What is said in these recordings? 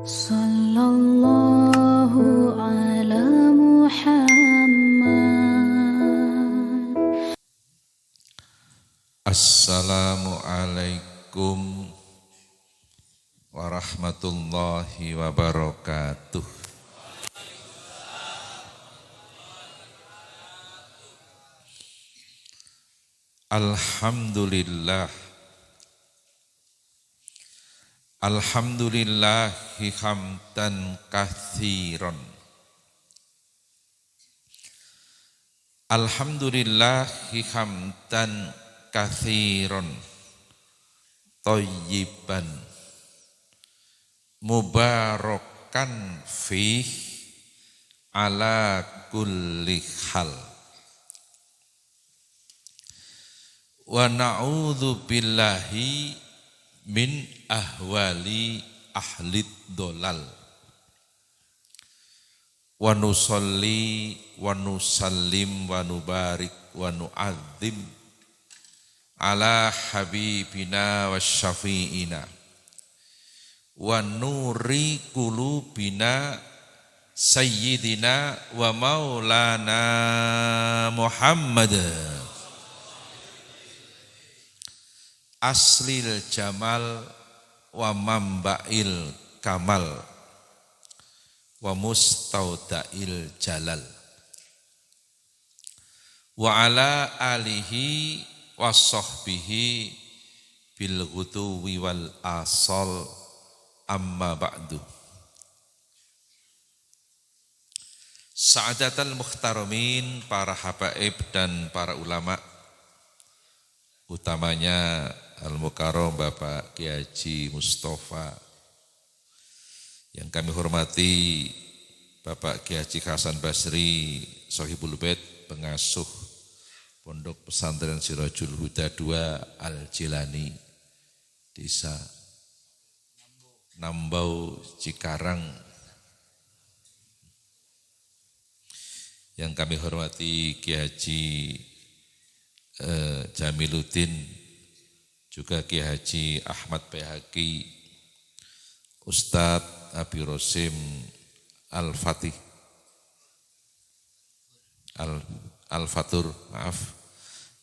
Sallallahu ala Muhammad. Assalamualaikum warahmatullahi wabarakatuh. Alhamdulillah. Alhamdulillahi hamdan katsiran. Alhamdulillahi hamdan katsiran thayyiban mubarakan fih ala kulli hal. Wa na'udzu billahi min ahwali ahlid dolal. Wa nusalli wa nusallim wa nubarik wa nu'adzim ala habibina wa syafi'ina wa nuri qulubina sayyidina wa maulana Muhammad aslil jamal wa mambail kamal wa mustaudail jalal wa ala alihi wa sahbihi bil ghutuwi wal asal amma ba'du. Sa'adatal muhtaramin, para habaib dan para ulama, utamanya Al-Mukarram Bapak Kiai Haji Mustafa, yang kami hormati Bapak Kiai Haji Hasan Basri Sohibul Bait, pengasuh Pondok Pesantren Sirajul Huda II Al-Jilani, Desa Nambau Cikarang, yang kami hormati Kiai Haji Jamiluddin, juga Kiai Haji Ahmad Baihaqi, Ustadz Abi Rosim Al-Fatih, Al-Fatur,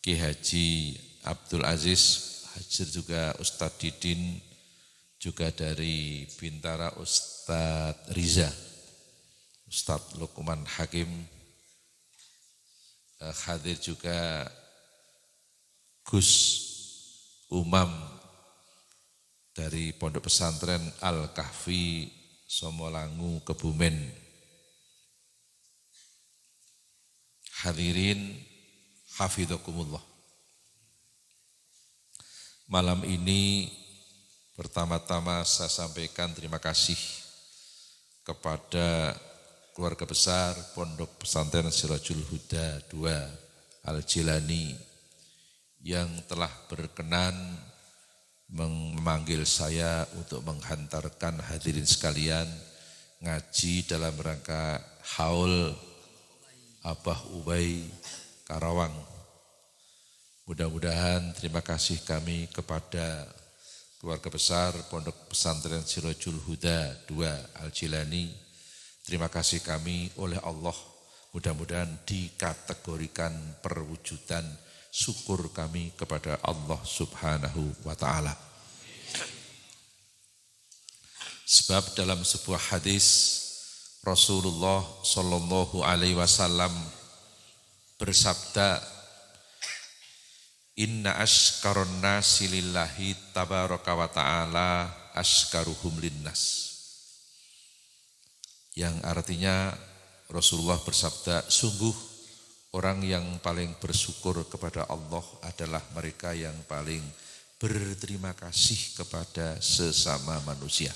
Kiai Haji Abdul Aziz Hajir, juga Ustadz Didin, juga dari Bintara Ustadz Riza, Ustadz Luqman Hakim, hadir juga Gus Umam dari Pondok Pesantren Al-Kahfi Somolangu Kebumen. Hadirin hafidhakumullah. Malam ini pertama-tama saya sampaikan terima kasih kepada keluarga besar Pondok Pesantren Sirajul Huda II Al-Jilani yang telah berkenan memanggil saya untuk menghantarkan hadirin sekalian ngaji dalam rangka Haul Abah Ubay Karawang. Mudah-mudahan terima kasih kami kepada keluarga besar Pondok Pesantren Sirajul Huda II Al-Jilani. Terima kasih kami oleh Allah, mudah-mudahan dikategorikan perwujudan syukur kami kepada Allah Subhanahu wa ta'ala. Sebab dalam sebuah hadis Rasulullah Shallallahu Alaihi Wasallam bersabda, Inna ashkaron nasi lillahi tabaraka wa ta'ala ashkaruhum linnas. Yang artinya Rasulullah bersabda, sungguh orang yang paling bersyukur kepada Allah adalah mereka yang paling berterima kasih kepada sesama manusia.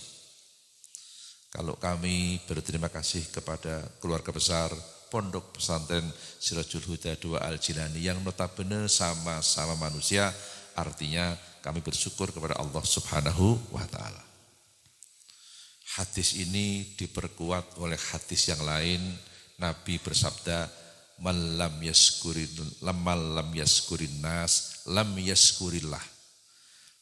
Kalau kami berterima kasih kepada keluarga besar Pondok Pesantren Sirajul Huda II Al-Jilani yang notabene sama-sama manusia, artinya kami bersyukur kepada Allah Subhanahu wa ta'ala. Hadis ini diperkuat oleh hadis yang lain. Nabi bersabda, Man lam yaskurin nas lam yaskurillah.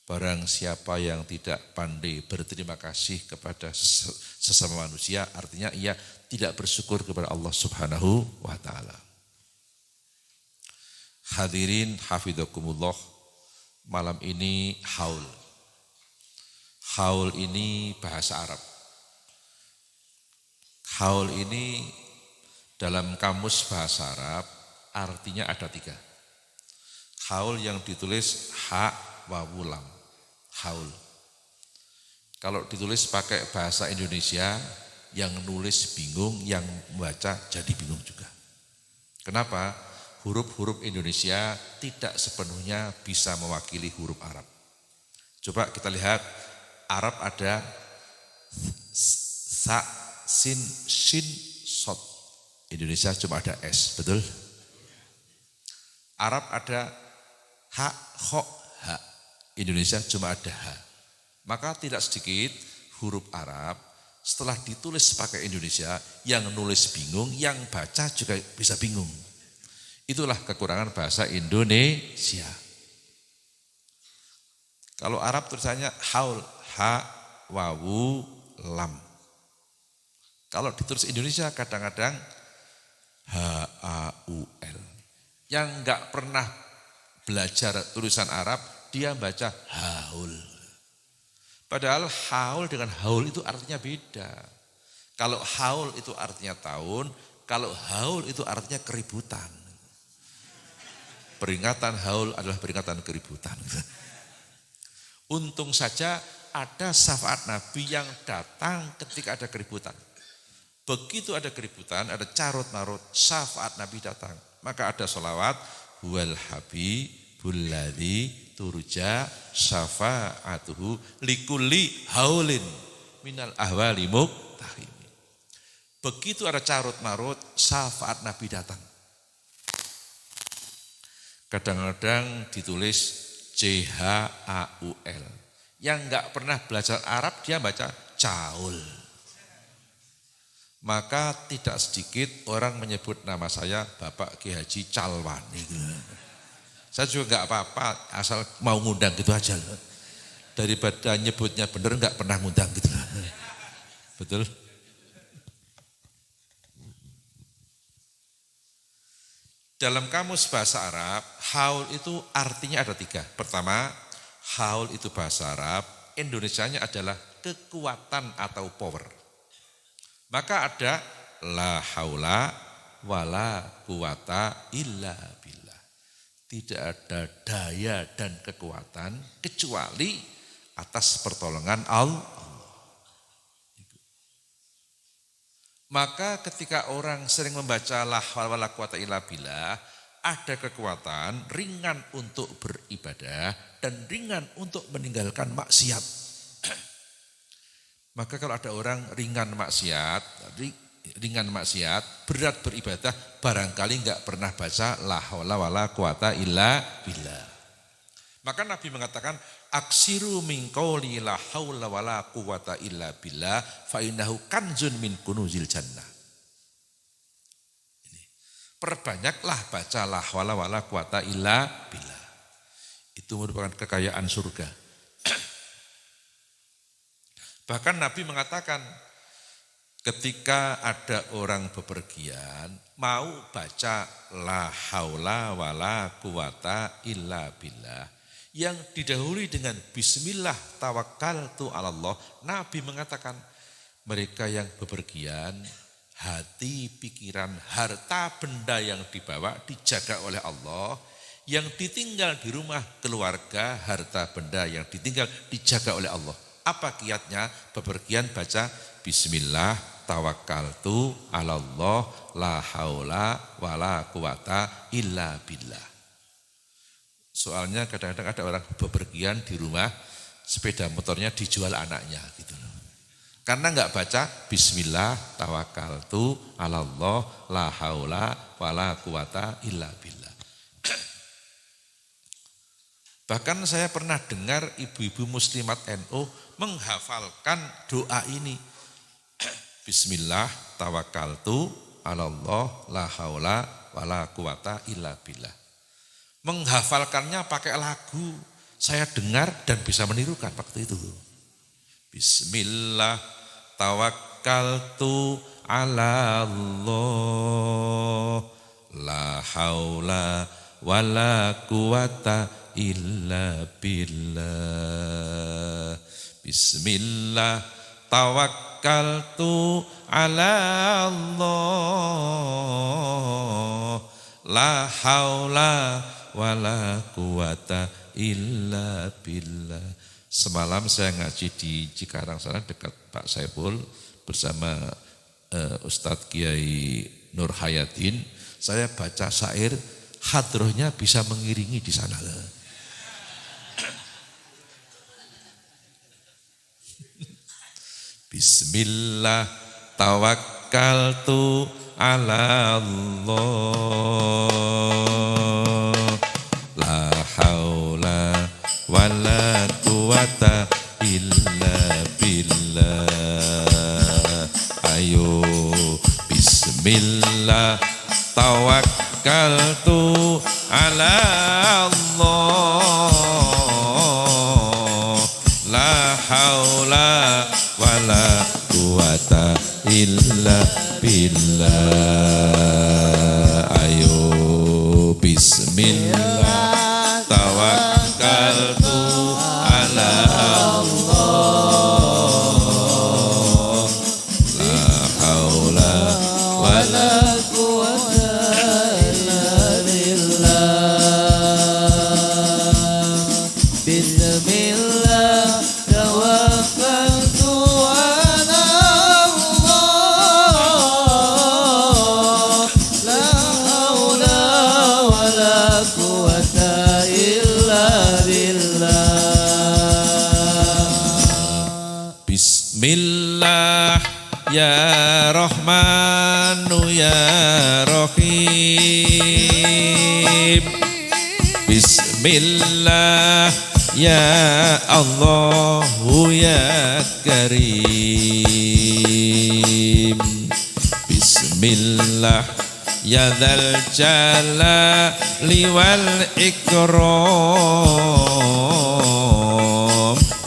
Barang siapa yang tidak pandai berterima kasih kepada sesama manusia, artinya ia tidak bersyukur kepada Allah Subhanahu wa ta'ala. Hadirin hafidhakumullah, malam ini haul. Haul ini bahasa Arab. Haul ini dalam kamus bahasa Arab artinya ada 3. Haul yang ditulis ha, wawu, lam. Haul. Kalau ditulis pakai bahasa Indonesia, yang nulis bingung, yang membaca jadi bingung juga. Kenapa? Huruf-huruf Indonesia tidak sepenuhnya bisa mewakili huruf Arab. Coba kita lihat, Arab ada sa, sin, shin, sod. Indonesia cuma ada S, betul? Arab ada ha, kho, ha. Indonesia cuma ada ha. Maka tidak sedikit huruf Arab setelah ditulis pakai Indonesia, yang nulis bingung, yang baca juga bisa bingung. Itulah kekurangan bahasa Indonesia. Kalau Arab tulisannya haul, ha, wawu, lam. Kalau ditulis Indonesia kadang-kadang H-A-U-L. Yang enggak pernah belajar tulisan Arab, dia baca haul. Padahal haul dengan haul itu artinya beda. Kalau haul itu artinya tahun, kalau haul itu artinya keributan. Peringatan haul adalah peringatan keributan. Untung saja ada syafaat Nabi yang datang ketika ada keributan. Begitu ada keributan, ada carut marut, syafaat Nabi datang. Maka ada sholawat, huwal habibul ladzi turja syafa'atuhu likulli haulin minal ahwali muktahim. Begitu ada carut marut, syafaat Nabi datang. Kadang-kadang ditulis C-H-A-U-L. Yang enggak pernah belajar Arab, dia baca caul. Maka tidak sedikit orang menyebut nama saya Bapak Ki Haji Calwani. Saya juga enggak apa-apa, asal mau ngundang gitu aja. Daripada nyebutnya bener enggak pernah ngundang gitu. Betul? Dalam kamus bahasa Arab, haul itu artinya ada 3. Pertama, haul itu bahasa Arab, Indonesianya adalah kekuatan atau power. Maka ada la haula wala quwata illa billah. Tidak ada daya dan kekuatan kecuali atas pertolongan Allah. Maka ketika orang sering membaca la haula wala quwata illa billah, ada kekuatan ringan untuk beribadah dan ringan untuk meninggalkan maksiat. Maka kalau ada orang ringan maksiat, berat beribadah, barangkali enggak pernah baca la haula wala quwata illa billah. Maka Nabi mengatakan, aksiru min qouli la haula wala quwata illa billah fa innahu kanzun min kunuzil jannah. Perbanyaklah baca la haula wala quwata illa billah. Itu merupakan kekayaan surga. Bahkan Nabi mengatakan ketika ada orang bepergian mau baca la haula wala quwata illa billah yang didahului dengan bismillah tawakkaltu 'ala Allah, Nabi mengatakan mereka yang bepergian hati, pikiran, harta benda yang dibawa dijaga oleh Allah, yang ditinggal di rumah keluarga, harta benda yang ditinggal dijaga oleh Allah. Apa kiatnya? Bepergian baca bismillah tawakkaltu 'ala Allah la haula wala quwata illa billah. Soalnya kadang-kadang ada orang bepergian di rumah, sepeda motornya dijual anaknya gitu loh. Karena enggak baca bismillah tawakkaltu 'ala Allah la haula wala quwata illa billah. Bahkan saya pernah dengar ibu-ibu muslimat NU menghafalkan doa ini. Bismillah tawakkaltu 'ala Allah la haula wala quwata illa billah. Menghafalkannya pakai lagu. Saya dengar dan bisa menirukan waktu itu. Bismillah tawakkaltu ala Allah la haula wala quwata illa billah. Bismillah tawakkaltu ala Allah la haula wala quwata illa billah. Semalam saya ngaji di Cikarang sana dekat Pak Saiful bersama Ustadz Kiai Nur Hayatin. Saya baca syair, hadrohnya bisa mengiringi di sana. Bismillah tawakkaltu ala Allah la haula wala quwata illa billah. Ayo bismillah tawakkaltu ala Allah la haula wala quwata illa billah. Ayo bismillah tawakkaltu ala Allah la haula wala quwata illa billah. Bismillah tawakkaltu ala Allah la haula wala quwata illa billah. Bismillah ya Rahmanu ya Rahim. Bismillah ya Allahu ya Karim. Bismillah ya Dzal Jalali wal Ikram.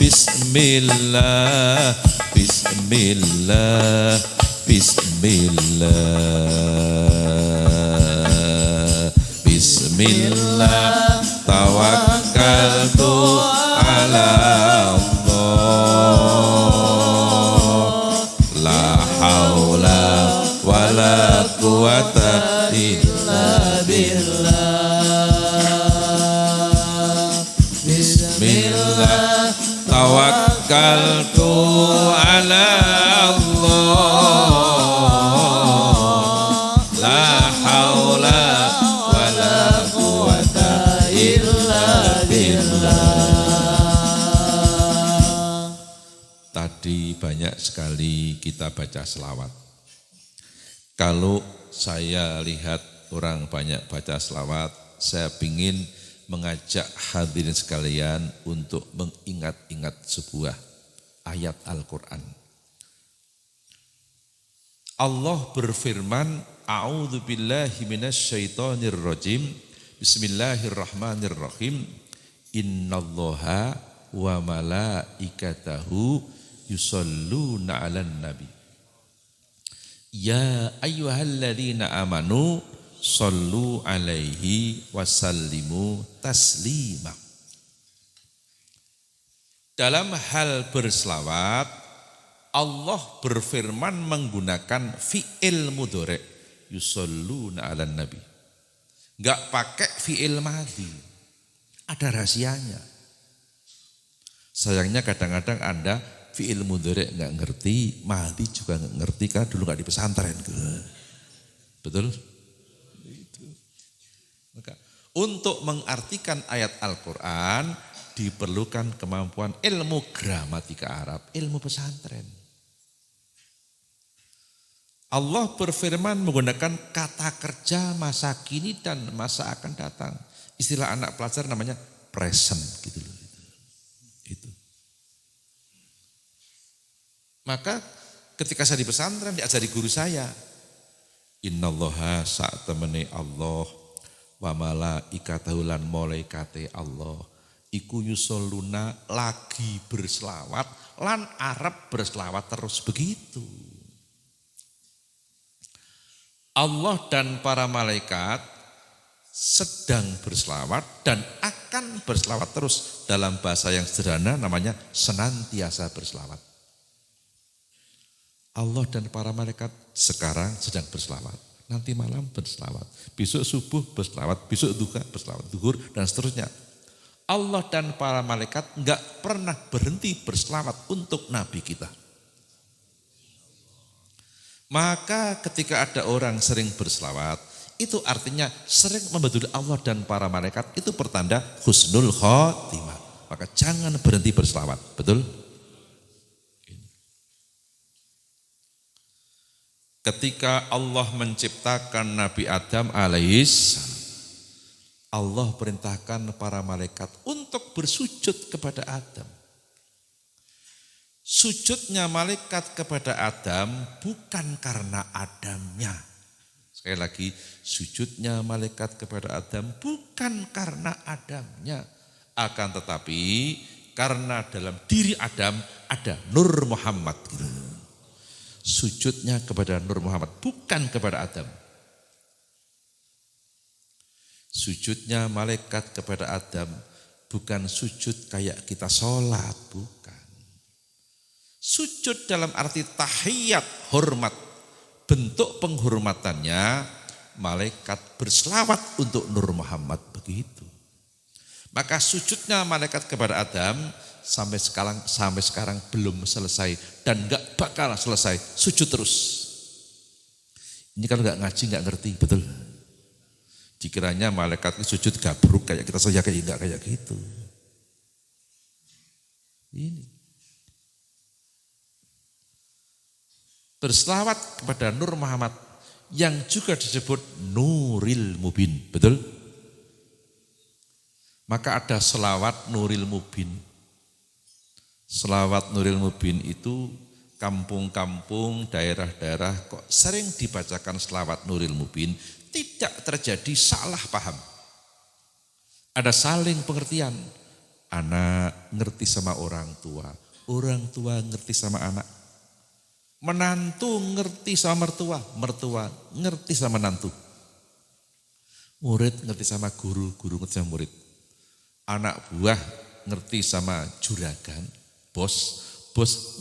Bismillah, Bismillah, Bismillah, Bismillah, tawakkaltu ala Allah, la haula wala quwata illa billah. Bismillah tawakkaltu ala Allah la haula wala quwata illa billah. Tadi banyak sekali kita baca selawat. Kalau saya lihat orang banyak baca selawat, saya ingin mengajak hadirin sekalian untuk mengingat-ingat sebuah ayat Al-Quran. Allah berfirman, A'udzu billahi minasyaitonir rajim. Bismillahirrahmanirrahim. Innallaha wa malaikatahu yusholluna 'alan nabi. Ya ayyuhalladzina amanu sallu alaihi wasallimu taslima. Dalam hal berselawat, Allah berfirman menggunakan fi'il mudhari' yusalluna 'alan nabi. Enggak pakai fi'il madhi. Ada rahasianya. Sayangnya kadang-kadang Anda fi'il mudhari' enggak ngerti, madhi juga enggak ngerti karena dulu enggak di pesantren. Betul? Maka untuk mengartikan ayat Al-Quran diperlukan kemampuan ilmu gramatika Arab, ilmu pesantren. Allah berfirman menggunakan kata kerja masa kini dan masa akan datang. Istilah anak pelajar namanya present gitu loh. Itu. Maka ketika saya di pesantren diajari guru saya, innallaha saat temani Allah wa malaikatahu lan malaikate Allah iku yusalluna lagi berselawat lan arep berselawat terus begitu. Allah dan para malaikat sedang berselawat dan akan berselawat terus. Dalam bahasa yang sederhana namanya senantiasa berselawat. Allah dan para malaikat sekarang sedang berselawat. Nanti malam berselawat. Besok subuh berselawat. Besok duha berselawat. Duhur dan seterusnya. Allah dan para malaikat enggak pernah berhenti berselawat untuk Nabi kita. Maka ketika ada orang sering berselawat, itu artinya sering membantu Allah dan para malaikat, itu pertanda husnul khotimah. Maka jangan berhenti berselawat, betul? Ketika Allah menciptakan Nabi Adam alaihissalam, Allah perintahkan para malaikat untuk bersujud kepada Adam. Sujudnya malaikat kepada Adam bukan karena Adamnya. Sekali lagi, sujudnya malaikat kepada Adam bukan karena Adamnya. Akan tetapi karena dalam diri Adam ada Nur Muhammad. Sujudnya kepada Nur Muhammad, bukan kepada Adam. Sujudnya malaikat kepada Adam bukan sujud kayak kita sholat, bukan. Sujud dalam arti tahiyat, hormat. Bentuk penghormatannya, malaikat berselawat untuk Nur Muhammad, begitu. Maka sujudnya malaikat kepada Adam sampai sekarang belum selesai dan gak bakal selesai, sujud terus. Ini kalau gak ngaji gak ngerti, betul. Dikiranya malaikat itu sujud gabruk kayak kita saja, kayak enggak kayak gitu. Ini. Berselawat kepada Nur Muhammad yang juga disebut Nuril Mubin, betul? Maka ada selawat Nuril Mubin. Selawat Nuril Mubin itu kampung-kampung, daerah-daerah kok sering dibacakan selawat Nuril Mubin, tidak terjadi salah paham. Ada saling pengertian. Anak ngerti sama orang tua ngerti sama anak. Menantu ngerti sama mertua, mertua ngerti sama menantu. Murid ngerti sama guru, guru ngerti sama murid. Anak buah ngerti sama juragan, bos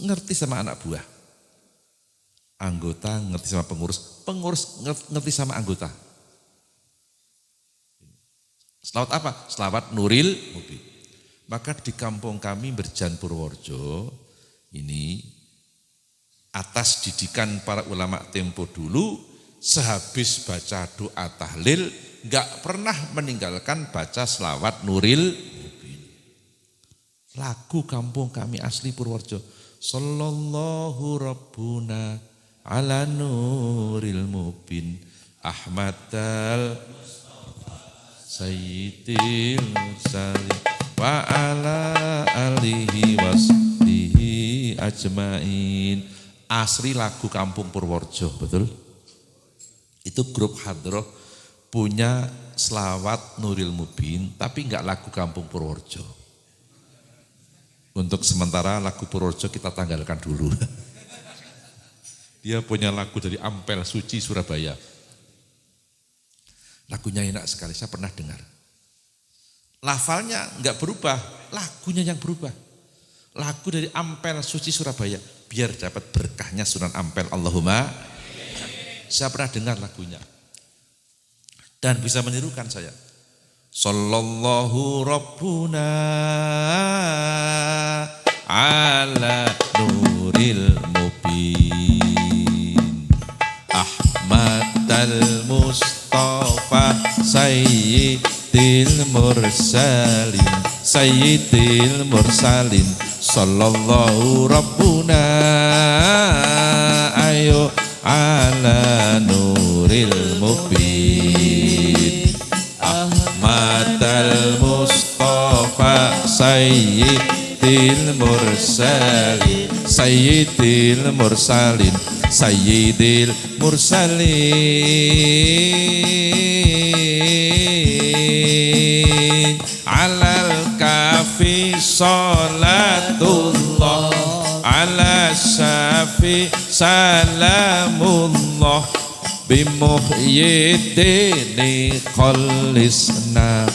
ngerti sama anak buah. Anggota ngerti sama pengurus ngerti sama anggota. Selawat apa? Selawat Nuril Mubin. Maka di kampung kami Berjan Purworejo ini atas didikan para ulama tempo dulu, sehabis baca doa tahlil enggak pernah meninggalkan baca selawat Nuril Mubin. Lagu kampung kami asli Purworejo. Sallallahu Rabbuna ala Nuril Mubin Ahmadal Sayyidil Mursalin wa ala alihi wasbihi ajmain. Asli lagu kampung Purworejo, betul? Itu grup hadroh punya selawat Nuril Mubin, tapi enggak lagu kampung Purworejo. Untuk sementara lagu Purworejo kita tanggalkan dulu. Dia punya lagu dari Ampel Suci Surabaya. Lagunya enak sekali, saya pernah dengar. Lafalnya enggak berubah, lagunya yang berubah. Lagu dari Ampel Suci Surabaya, biar dapat berkahnya Sunan Ampel. Allahumma. Saya pernah dengar lagunya dan bisa menirukan saya. Sallallahu Rabbuna ala Nuril Mubin Ahmadal Mustafa Sayyidil Mursalin Sallallahu Rabbuna ayo ala Nuril Mubin Ahmadal Mustafa Sayyidil Mursalin alal kaf salatullah ala syafi salamullah bimuhyiddini khallisna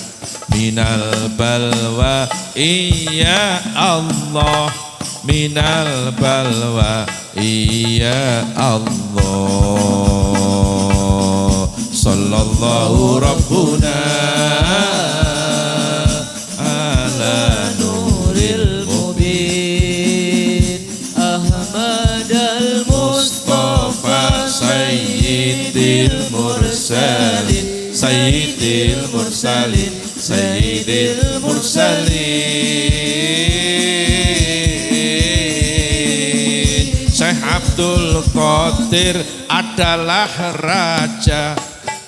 minal balwa iya Allah minal balwa iya Allah sallallahu rabbuna ala nuril mubin Ahmad al-Mustafa sayyidil mursalin sayyidil mursalin sayyidil mursalin Syekh Abdul Qadir adalah raja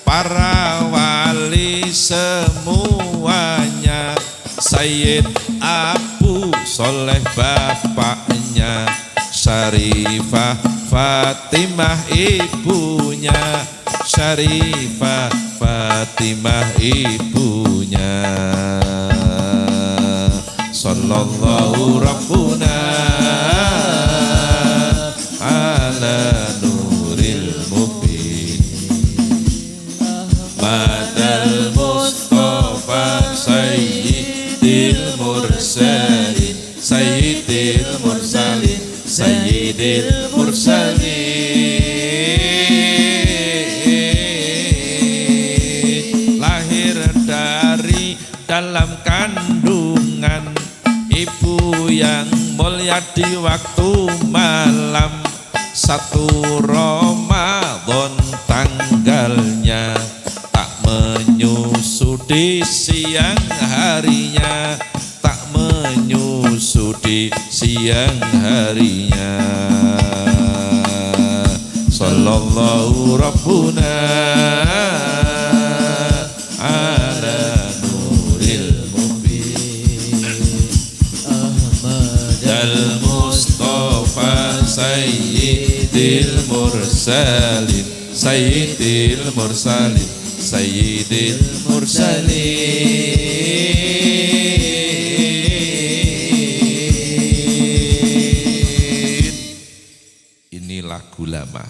para wali semuanya Sayyid Abu Soleh bapaknya Syarifah Fatimah ibunya Syarifah Fatimah ibunya Sallallahu Rabbuna ala nuril mubin Madal Mustafa Sayyidil Mursalin Sayyidil Mursalin Sayyidil Mursalin lahir dari dalam kandungan ibu yang mulia di waktu malam 1 Ramadan tanggalnya tak menyusu di siang harinya tak menyusu di siang harinya sallallahu rabbuna ala nuril mubin Ahmad al-Mustafa sayyidil mursalin sayyidil mursalin sayyidil mursalin ini lagu lama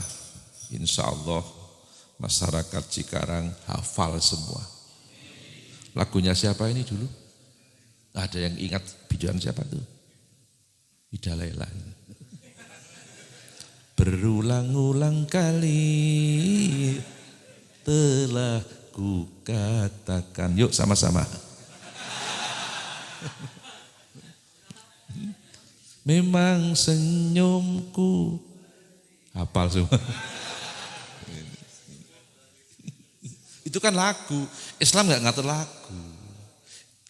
insyaallah masyarakat Cikarang hafal semua lagunya siapa ini dulu ada yang ingat biduan siapa tuh Ida Laila berulang-ulang kali telah ku katakan yuk sama-sama memang senyumku hafal semua itu kan lagu Islam nggak ngatur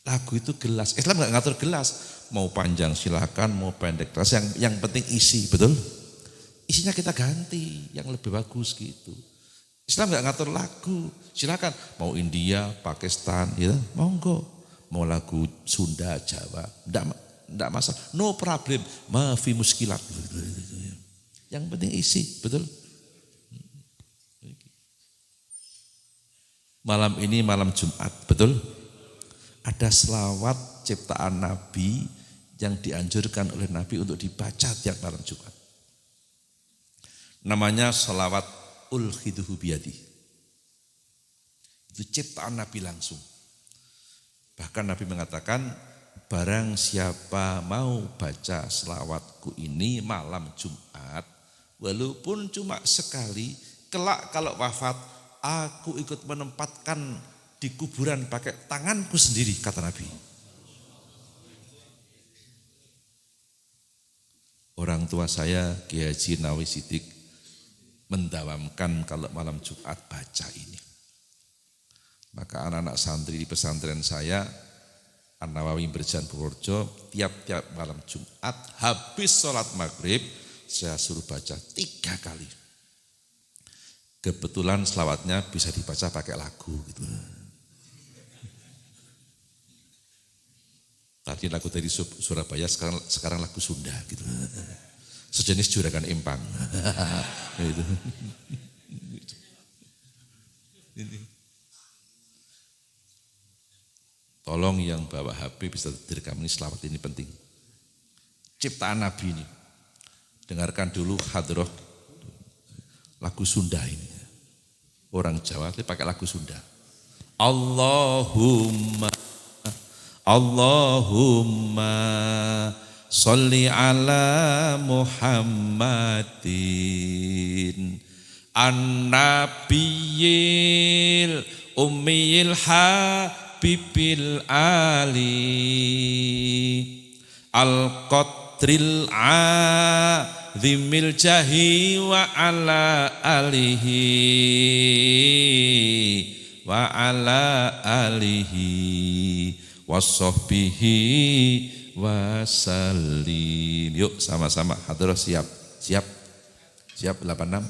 lagu itu gelas Islam nggak ngatur gelas mau panjang silakan mau pendek terus yang penting isi betul isinya kita ganti yang lebih bagus gitu Islam nggak ngatur lagu silakan mau India Pakistan ya monggo mau lagu Sunda Jawa enggak masalah no problem maafi muskilat yang penting isi betul malam ini malam Jumat betul ada selawat ciptaan Nabi yang dianjurkan oleh Nabi untuk dibaca tiap malam Jumat namanya selawat ulkhiduhu biyadi itu ciptaan Nabi langsung bahkan Nabi mengatakan barang siapa mau baca selawatku ini malam Jumat walaupun cuma sekali kelak kalau wafat aku ikut menempatkan di kuburan pakai tanganku sendiri kata Nabi orang tua saya Kiai Haji Nawawi Siddiq mendawamkan kalau malam Jumat baca ini. Maka anak-anak santri di pesantren saya, An-Nawawi Berjan Purworejo, tiap-tiap malam Jumat habis sholat maghrib, saya suruh baca 3 kali. Kebetulan selawatnya bisa dibaca pakai lagu gitu. Tadi lagu dari Surabaya, sekarang lagu Sunda gitu. Sejenis Juragan Empang. Gitu. Tolong yang bawa HP bisa direkam, ini selawat ini penting. Ciptaan Nabi ini. Dengarkan dulu hadroh lagu Sunda ini. Orang Jawa tapi pakai lagu Sunda. Allahumma sholli ala Muhammadin an-nabiyil ummiyil habibil ali al-qadril azimil jahi wa ala alihi wa sahbihi wa sallim. Yuk sama-sama hadrah siap 86.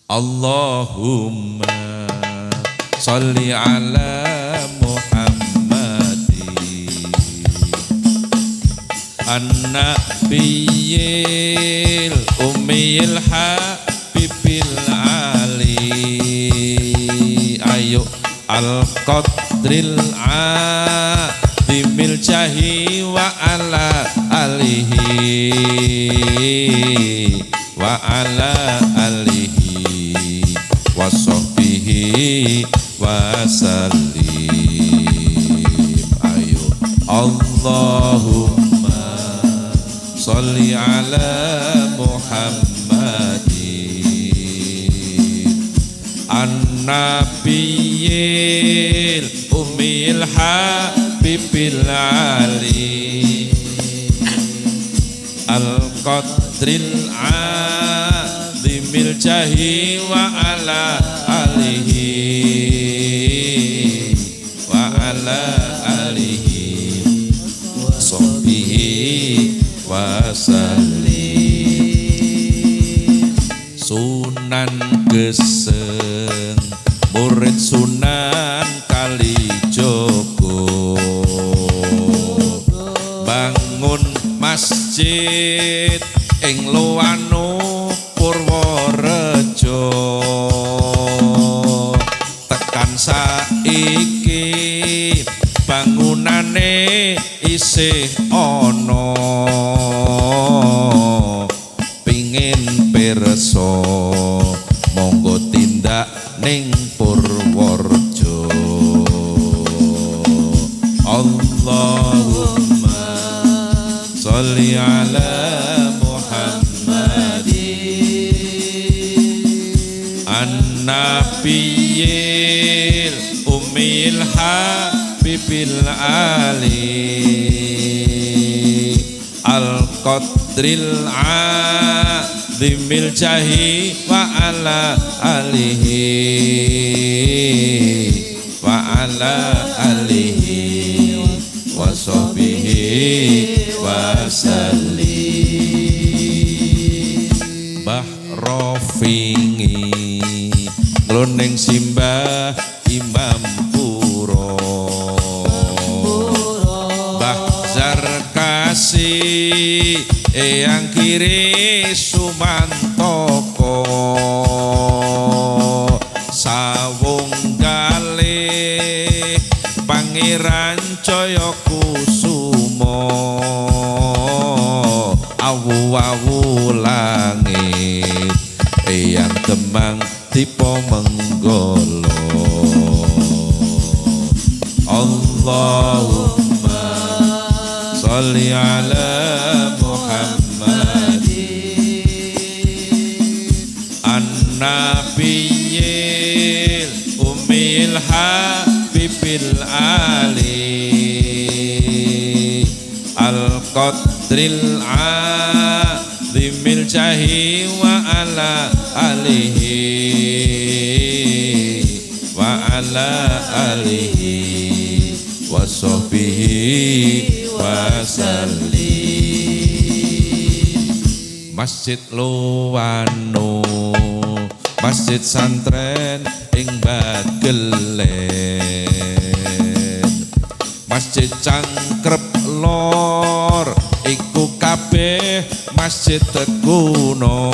Allahumma sholli ala Muhammadin an-nabiyil ummiyil habibil ali. Ayo al-qadril azimil jahi wa ala alihi wa ala alihi wa sahbihi wa sallim. Ayo Allahumma sholli ala Muhammadin an-nabiyil ummil habibil ali al-qadril azimil jahi wa ala alihi wa ala alihi wa sahbihi wa sallim. Sunan Geseng murid Sunan Kalijogo bangun masjid ing Loano Purworejo. Tekan saiki bangunane isih ana, pingin pirsa monggo tindak ning Purworejo. Allahumma sholli ala Muhammadin an-nabiyil ummil habibil ali al-qadril azimil jahi wa ala alihi wa ala alihi wa sahbihi wa sallim. Mbah Rofingi ngloning simbah Imam Puro, Mbah Zarkasi eyang kiri Sumantoko, Sawung Galih Pangeran Jayakusuma, awu-awu langit eyang Demang Dipo Menggolo. Allahumma sholli ala Muhammadin an-nabiyil ummil habibil ali al-qadril azimil jahi wa ala alihi wa ala alihi wa sahbihi wa sallim. Masjid Loano, masjid santren ing Bagelen, masjid Cangkrep Lor iku kabeh masjid kuno,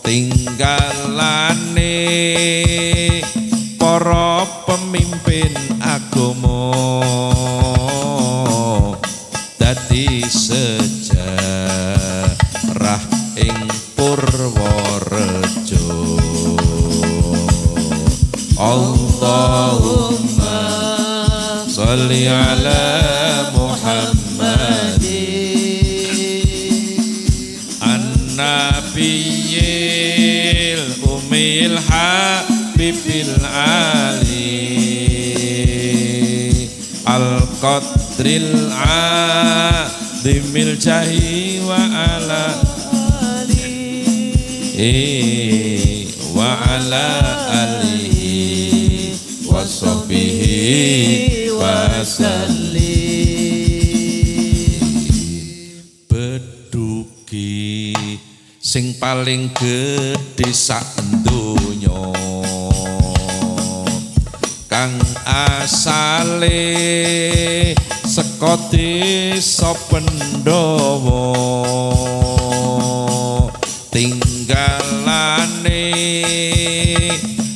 tinggalane para pemimpin mimpin agama dadi sejarah ing Purworejo. Allahumma sholli ala Muhammadin an-nabiyil ummil habibil ali al-qadril azimil jahi wa ala wa ala alihi wa sahbihi wa sallim. Bedugi sing paling gedhe sak donya kang asale saka desa Pandhawa tinggalane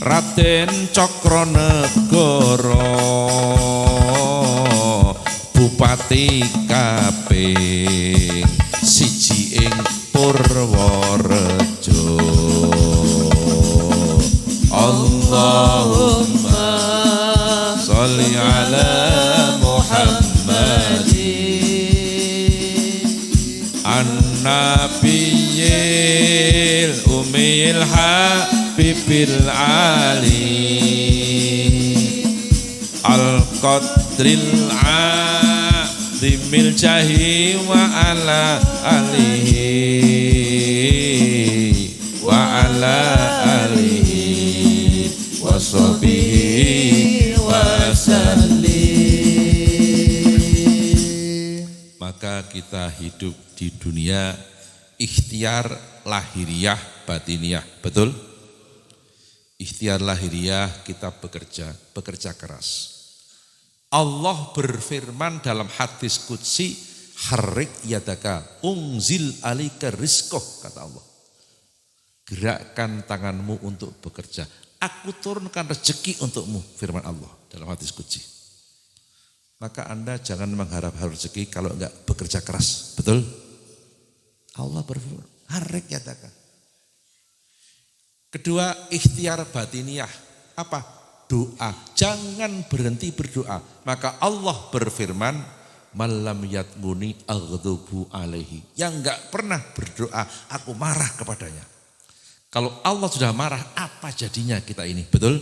Raden Cakranegara Bupati kaping 1 ing Purworejo. Allahumma sholli ala Muhammadin an-nabiyil ummil habibil ali al-qadril azimil jahi wa ala alihi wa ala alihi wa sahbihi wa sallim. Maka kita hidup di dunia ikhtiar lahiriah batiniyah, betul? Ikhtiar lahiriah kita bekerja keras. Allah berfirman dalam hadis qudsi, harrik yadaka ungzil alika rizqoh, kata Allah. Gerakkan tanganmu untuk bekerja. Aku turunkan rezeki untukmu, firman Allah dalam hadis qudsi. Maka Anda jangan mengharap rezeki kalau enggak bekerja keras, betul? Allah berfirman, harrik yadaka. Kedua, ikhtiar batiniyah. Apa? Doa. Jangan berhenti berdoa. Maka Allah berfirman, malam yatmuni aghdubu alaihi. Yang enggak pernah berdoa, aku marah kepadanya. Kalau Allah sudah marah, apa jadinya kita ini? Betul?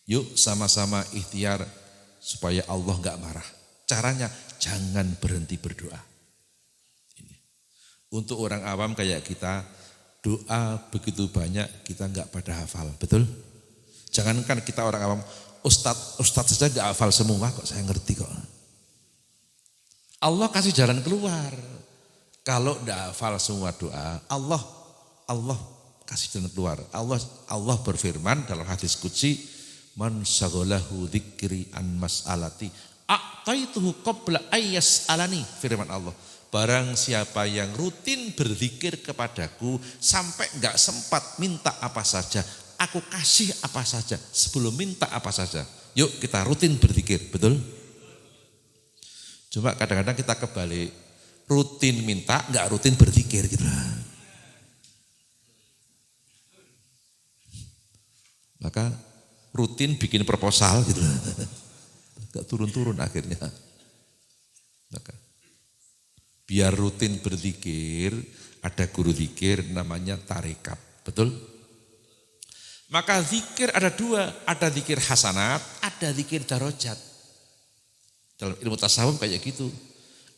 Yuk sama-sama ikhtiar supaya Allah enggak marah. Caranya, jangan berhenti berdoa. Ini. Untuk orang awam kayak kita, doa begitu banyak kita enggak pada hafal. Betul? Jangankan kita orang awam, ustadz saja enggak hafal semua kok, saya ngerti kok. Allah kasih jalan keluar. Kalau enggak hafal semua doa, Allah kasih jalan keluar. Allah berfirman dalam hadis qudsi, man syaghalahu dzikri an mas'alati a'taituhu qabla ayyas alani, firman Allah. Barang siapa yang rutin berzikir kepadaku sampai enggak sempat minta apa saja, aku kasih apa saja sebelum minta apa saja. Yuk kita rutin berzikir, betul? Cuma kadang-kadang kita kebalik, rutin minta, enggak rutin berzikir gitu. Maka rutin bikin proposal gitu. Enggak turun-turun akhirnya. Maka biar rutin berzikir, ada guru zikir namanya tarekat, betul? Maka zikir ada dua, ada zikir hasanat, ada zikir darajat. Dalam ilmu tasawuf kayak gitu.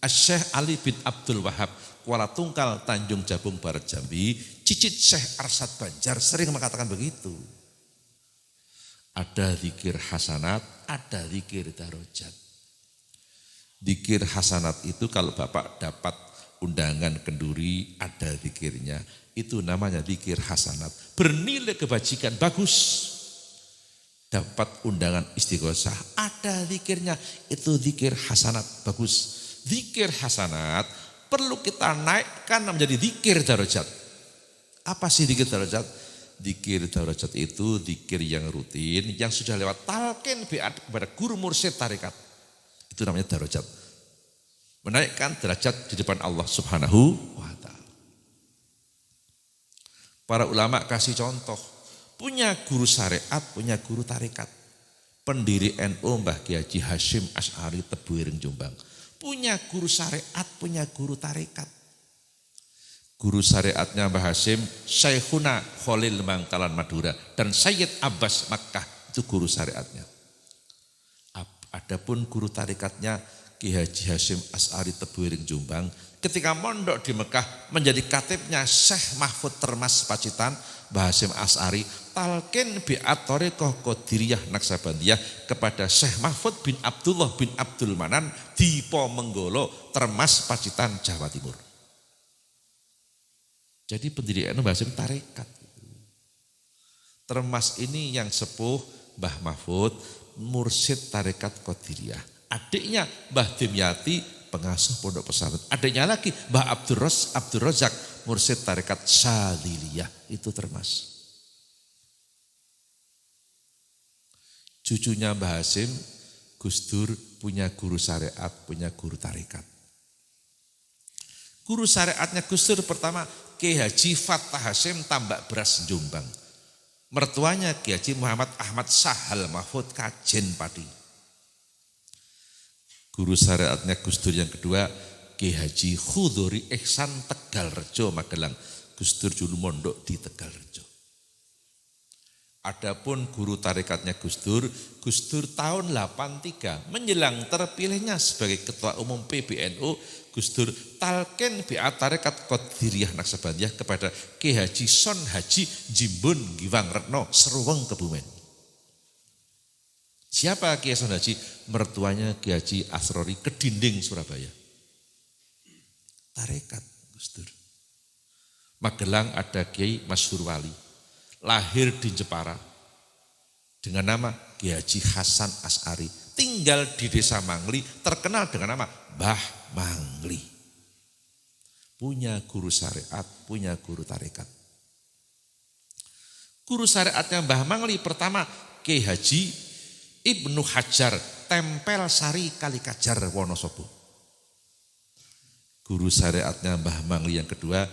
Syekh Ali bin Abdul Wahab, Kuala Tungkal, Tanjung Jabung, Barat Jambi, cicit Syekh Arsad Banjar sering mengatakan begitu. Ada zikir hasanat, ada zikir darajat. Zikir hasanat itu kalau Bapak dapat undangan kenduri, ada zikirnya. Itu namanya zikir hasanat. Bernilai kebajikan, bagus. Dapat undangan istighosah, ada zikirnya. Itu zikir hasanat, bagus. Zikir hasanat perlu kita naikkan menjadi zikir darajat. Apa sih zikir darajat? Zikir darajat itu zikir yang rutin, yang sudah lewat talqin biat kepada guru mursyid tarekat. Itu namanya darajat. Menaikkan derajat di depan Allah Subhanahu wa ta'ala. Para ulama kasih contoh, punya guru syariat, punya guru tarekat. Pendiri NU Mbah Kiai Haji Hasyim Asy'ari Tebuireng Jombang. Punya guru syariat, punya guru tarekat. Guru syariatnya Mbah Hasyim, Syekhuna Khalil Bangkalan Madura dan Sayyid Abbas Makkah, itu guru syariatnya. Adapun guru tarikatnya Ki Haji Hasyim Asy'ari Tebuireng Jombang, ketika mondok di Mekah menjadi katibnya Syekh Mahfud Termas Pacitan, Mbah Hasyim Asy'ari talqin bi'at thariqah Qadiriyah Naksabandiyah kepada Syekh Mahfud bin Abdullah bin Abdul Manan di Pomenggolo Termas Pacitan Jawa Timur. Jadi pendiri NU Mbah Hasyim tarekat. Termas ini yang sepuh Mbah Mahfud, mursyid tarekat Qadiriyah. Adiknya Mbah Dimyati, pengasuh pondok pesantren. Adiknya lagi Mbah Abdul Razak, mursyid tarekat Syadziliyah. Itu Termas. Cucunya Mbah Hasyim, Gus Dur, punya guru syariat, punya guru tarekat. Guru syariatnya Gus Dur pertama Kiai Haji Fattah Hasyim Tambak Beras Jombang. Mertuanya Kiai Haji Muhammad Ahmad Sahal Mahfud Kajen Pati. Guru syariatnya Gus Dur yang kedua Kiai Haji Khudhuri Ihsan Tegalrejo Magelang. Gus Dur dulu mondok di Tegalrejo. Adapun guru tarekatnya Gus Dur tahun 83 menjelang terpilihnya sebagai ketua umum PBNU, Gus Dur talqin bi'at tarekat Qadiriyah Naksabandiyah kepada Kiai Haji Son Haji Jimbun Giwang Retno Seruweng Kebumen. Siapa Kiai Son Haji? Mertuanya Kiai Haji Asrori Kedinding Surabaya. Tarekat Gus Dur. Magelang ada Kiai Masyhur Wali, lahir di Jepara dengan nama Kiai Haji Hasan Asy'ari, tinggal di desa Mangli, terkenal dengan nama Mbah Mangli. Punya guru syariat, punya guru tarekat. Guru syariatnya Mbah Mangli pertama Kiai Haji Ibnu Hajar Tempel Sari Kalikajar Wonosobo. Guru syariatnya Mbah Mangli yang kedua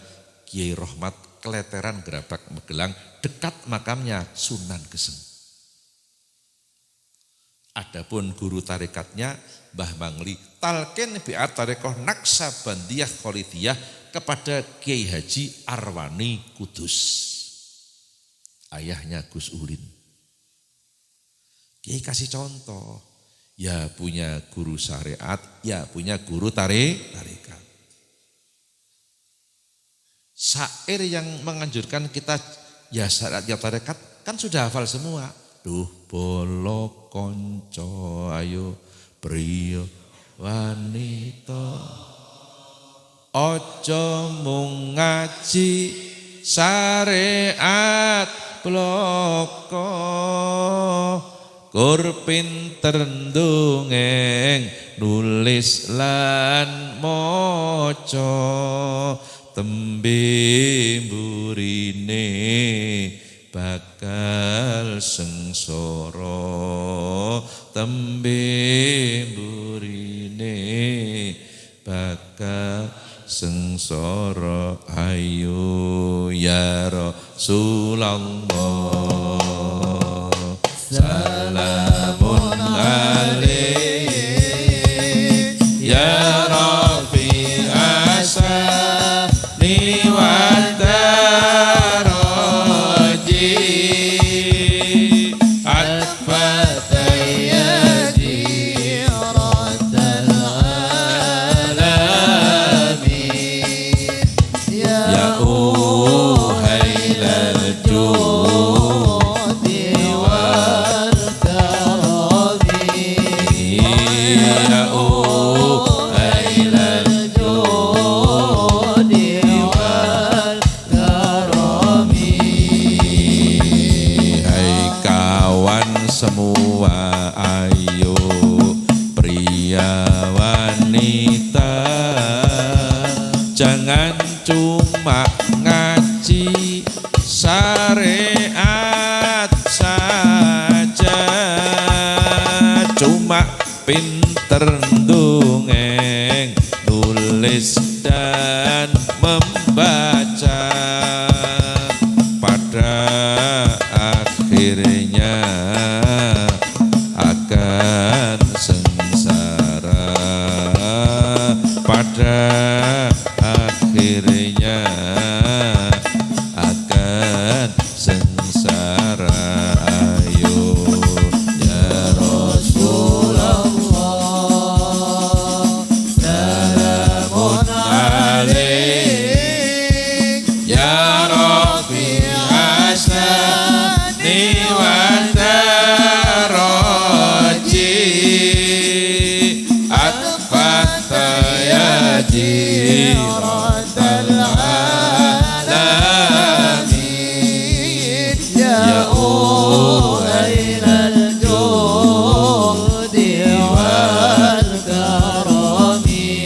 Kiai Rohmat Kleteran Gerabak Magelang, dekat makamnya Sunan Geseng. Adapun guru tarekatnya Mbah Mangli talqin bi'at tarekoh Naksabandiyah Khalidiyah kepada Kiai Haji Arwani Kudus, ayahnya Gus Ulin. Kiai kasih contoh, ya punya guru syariat, ya punya guru tarekat. Syair yang menganjurkan kita ya syariat ya tarekat kan sudah hafal semua. Duh bolo konco ayo priyo wanita, ojo mung ngaji syariat bloko, kur pinter ndongeng nulis lan maca, tembe mburine bakal sengsara, tembe mburine bakal sengsara. Ayo ya Rasulullah salamun alaik ya Rabbi asani wa semua, ayo pria wanita, jangan cuma ngaji syariat pinter dongeng, nulis dan membaca. Pada akhirnya akan sengsara. Pada akhirnya akan sengsara. Ayo ya Rasulullah, salamun alaik ya Rabbi hasani wa taraji atfata ya jiratal alamin ya ulailal judi wal karami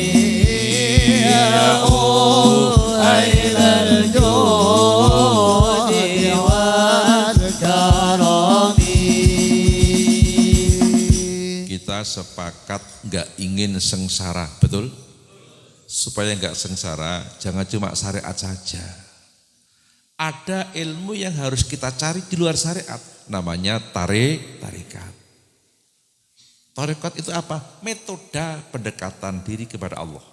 ya ulailal judi wal karami. Kita sepakat nggak ingin sengsara, betul? Supaya nggak sengsara, jangan cuma syariat saja. Ada ilmu yang harus kita cari di luar syariat, namanya tarekat. Tarekat itu apa? Metode pendekatan diri kepada Allah.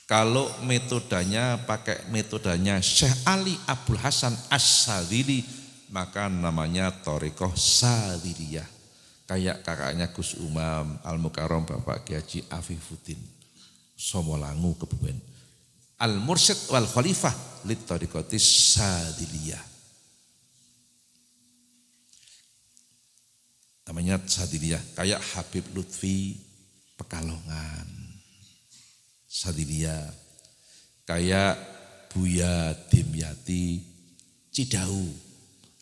Kalau metodenya pakai metodenya Syekh Ali Abdul Hasan As-Sadili, maka namanya tarekoh Sadiliyah. Kayak kakaknya Gus Umam Al-Mukarram Bapak Kiai Haji Afifuddin Somolangu Kebumen. Al-Mursyid wal Khalifah lit tarekotis Sadiliyah. Namanya Sadiliyah. Kayak Habib Lutfi Pekalongan. Sadiliyah. Kayak Buya Dimyati Cidau.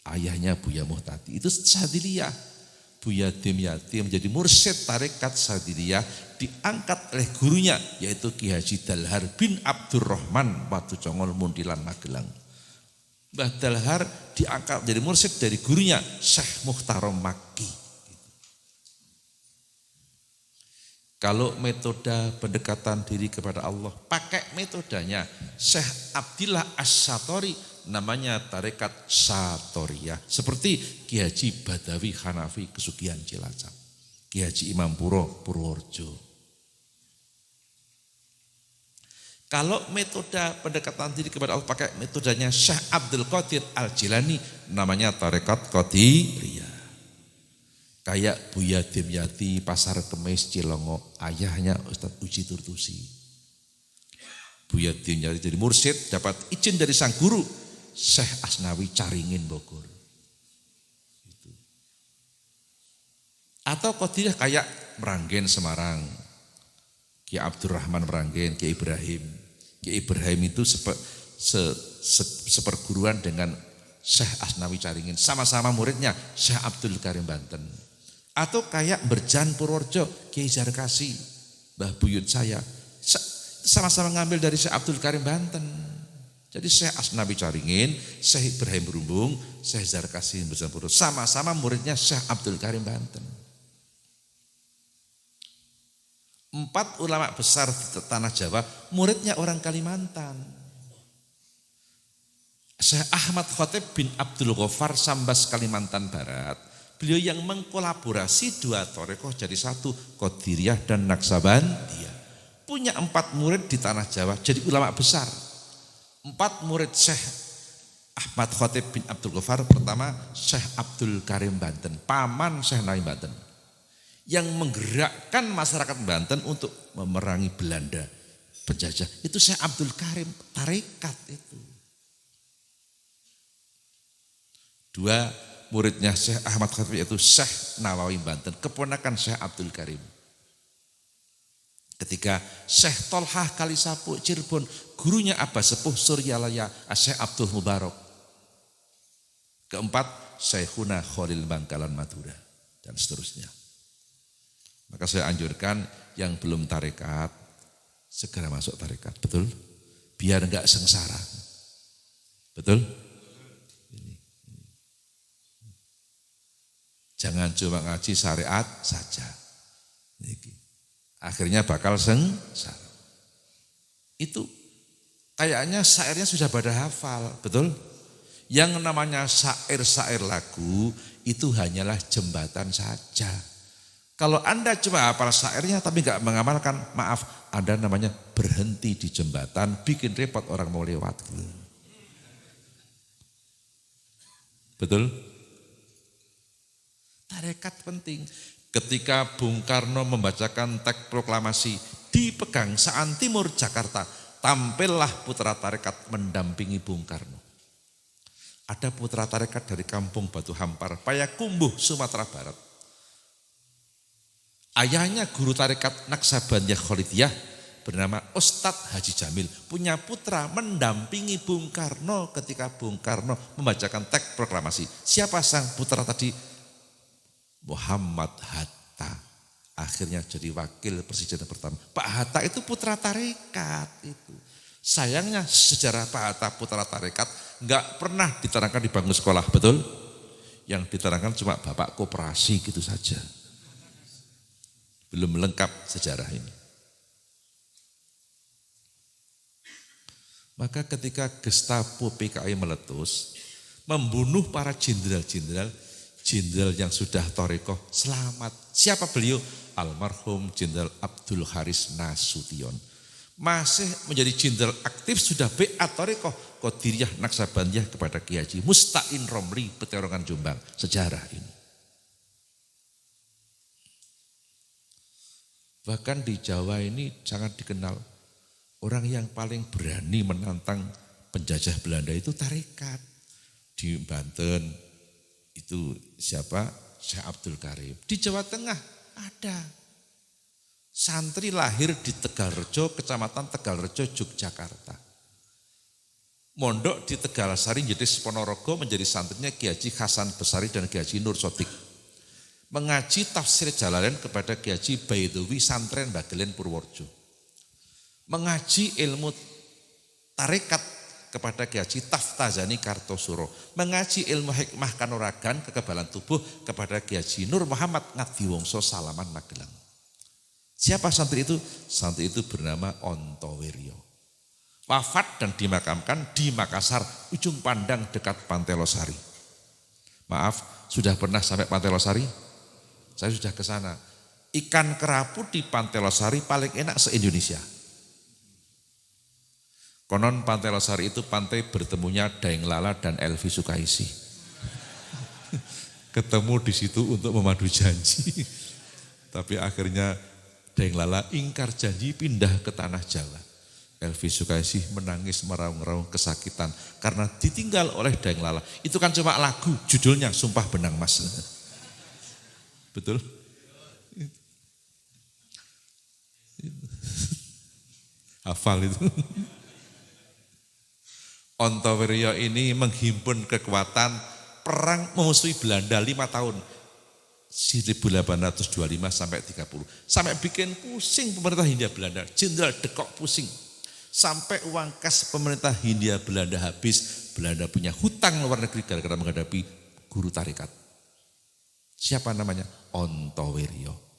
Ayahnya Buya Muhtadi. Itu Sadiliyah. Buya Dimyati menjadi mursyid tarekat Sadiliyah, diangkat oleh gurunya yaitu Ki Haji Dalhar bin Abdurrahman Batu Congol Muntilan Magelang. Mbah Dalhar diangkat menjadi mursyid dari gurunya Syekh Mukhtarom Makki. Kalau metode pendekatan diri kepada Allah, pakai metodenya Syekh Abdillah As-Satori, namanya tarekat Satoriyah. Seperti Ki Haji Badawi Hanafi Kesugihan Cilacap, Ki Haji Imam Puro Purworejo. Kalau metode pendekatan diri kepada Allah pakai metodenya Syekh Abdul Qadir Al-Jilani, namanya tarekat Qadiriyah. Kayak Buya Dimyati Pasar Kemis Cilongo, ayahnya Ustadz Uji Turtusi. Buya Dimyati jadi mursyid, dapat izin dari sang guru Syekh Asnawi Caringin Bogor. Atau Qadiriyah kayak Meranggen Semarang, Ki Abdurrahman Meranggen, Ki Ibrahim. Ki Ibrahim itu seperguruan dengan Syekh Asnawi Caringin, sama-sama muridnya Syekh Abdul Karim Banten. Atau kayak Berjan Purworejo, Ki Zarkasi, Mbah Buyut saya, sama-sama ngambil dari Syekh Abdul Karim Banten. Jadi Syekh Asnawi Caringin, Syekh Ibrahim Berumbung, Syekh Zarkasi Berjan Purworejo, sama-sama muridnya Syekh Abdul Karim Banten. 4 ulama besar di tanah Jawa, muridnya orang Kalimantan. Syekh Ahmad Khotib bin Abdul Ghaffar Sambas Kalimantan Barat, beliau yang mengkolaborasi 2 tarekoh jadi satu, Qadiriyah dan Naksabandiyah. Punya 4 murid di tanah Jawa, jadi ulama besar. 4 murid Syekh Ahmad Khotib bin Abdul Ghaffar, pertama Syekh Abdul Karim Banten, paman Syekh Naim Banten, yang menggerakkan masyarakat Banten untuk memerangi Belanda penjajah. Itu Syekh Abdul Karim, tarekat itu. 2 muridnya Syekh Ahmad Khotib yaitu Syekh Nawawi Banten, keponakan Syekh Abdul Karim. Ketiga Syekh Tolhah Kalisapu Cirebon, gurunya Abah Sepuh Suryalaya Syekh Abdul Mubarak. Keempat Syekhuna Khalil Bangkalan Madura, dan seterusnya. Maka saya anjurkan yang belum tarekat segera masuk tarekat, betul? Biar enggak sengsara. Betul? Jangan cuma ngaji syariat saja. Akhirnya bakal sengsara. Itu kayaknya syairnya sudah pada hafal, betul? Yang namanya syair-syair lagu itu hanyalah jembatan saja. Kalau Anda cuma hafal syairnya tapi nggak mengamalkan, maaf, Anda namanya berhenti di jembatan, bikin repot orang mau lewat. Betul? Tarekat penting. Ketika Bung Karno membacakan teks proklamasi, dipegang Saan Timur Jakarta, tampillah putra tarekat mendampingi Bung Karno. Ada putra tarekat dari kampung Batu Hampar, Payakumbuh, Sumatera Barat. Ayahnya guru tarekat Naksabandiyah Kholidiyah bernama Ustadz Haji Jamil, punya putra mendampingi Bung Karno ketika Bung Karno membacakan teks proklamasi. Siapa sang putra tadi? Muhammad Hatta, akhirnya jadi wakil presiden pertama. Pak Hatta itu putra tarekat itu. Sayangnya sejarah Pak Hatta putra tarekat nggak pernah diterangkan di bangku sekolah, betul? Yang diterangkan cuma bapak koperasi gitu saja. Belum lengkap sejarah ini. Maka ketika Gestapo PKI meletus, membunuh para jenderal-jenderal yang sudah torikoh selamat. Siapa beliau? Almarhum Jenderal Abdul Haris Nasution. Masih menjadi jenderal aktif, sudah beat torikoh Qadiriyah Naksabandiyah kepada Kiai Haji Musta'in Romli Peterongan Jombang. Sejarah ini. Bahkan di Jawa ini sangat dikenal. Orang yang paling berani menantang penjajah Belanda itu tarekat. Di Banten itu siapa? Syekh Abdul Karim. Di Jawa Tengah ada. Santri lahir di Tegalrejo, Kecamatan Tegalrejo, Yogyakarta. Mondok di Tegalasari jadi Ponorogo, menjadi santrinya Kiai Haji Hasan Besari dan Kiai Haji Nur Sodik. Mengaji tafsir Jalalain kepada Kiai Haji Baidowi Santren Bagelen Purworejo. Mengaji ilmu tarekat kepada Kiai Haji Taftazani Kartosuro, mengaji ilmu hikmah kanuragan kekebalan tubuh kepada Kiai Haji Nur Muhammad Ngadiwongso Salaman Magelang. Siapa santri itu? Santri itu bernama Ontowiryo. Wafat dan dimakamkan di Makassar, ujung pandang dekat Pantai Losari. Maaf, sudah pernah sampai Pantai Losari? Saya sudah ke sana. Ikan kerapu di Pantai Losari paling enak se-Indonesia. Konon Pantai Losari itu pantai bertemunya Daeng Lala dan Elvi Sukaisi. Ketemu di situ untuk memadu janji. Tapi akhirnya Daeng Lala ingkar janji pindah ke tanah Jawa. Elvi Sukaisi menangis meraung-raung kesakitan karena ditinggal oleh Daeng Lala. Itu kan cuma lagu, judulnya Sumpah Benang Mas. Betul? Hafal itu. Ontowiryo ini menghimpun kekuatan perang memusuhi Belanda 5 tahun. 1825 sampai 30. Sampai bikin pusing pemerintah Hindia Belanda. Jenderal De Kock pusing. Sampai uang kas pemerintah Hindia Belanda habis. Belanda punya hutang luar negeri gara-gara menghadapi guru tarekat. Siapa namanya? Ontowiryo.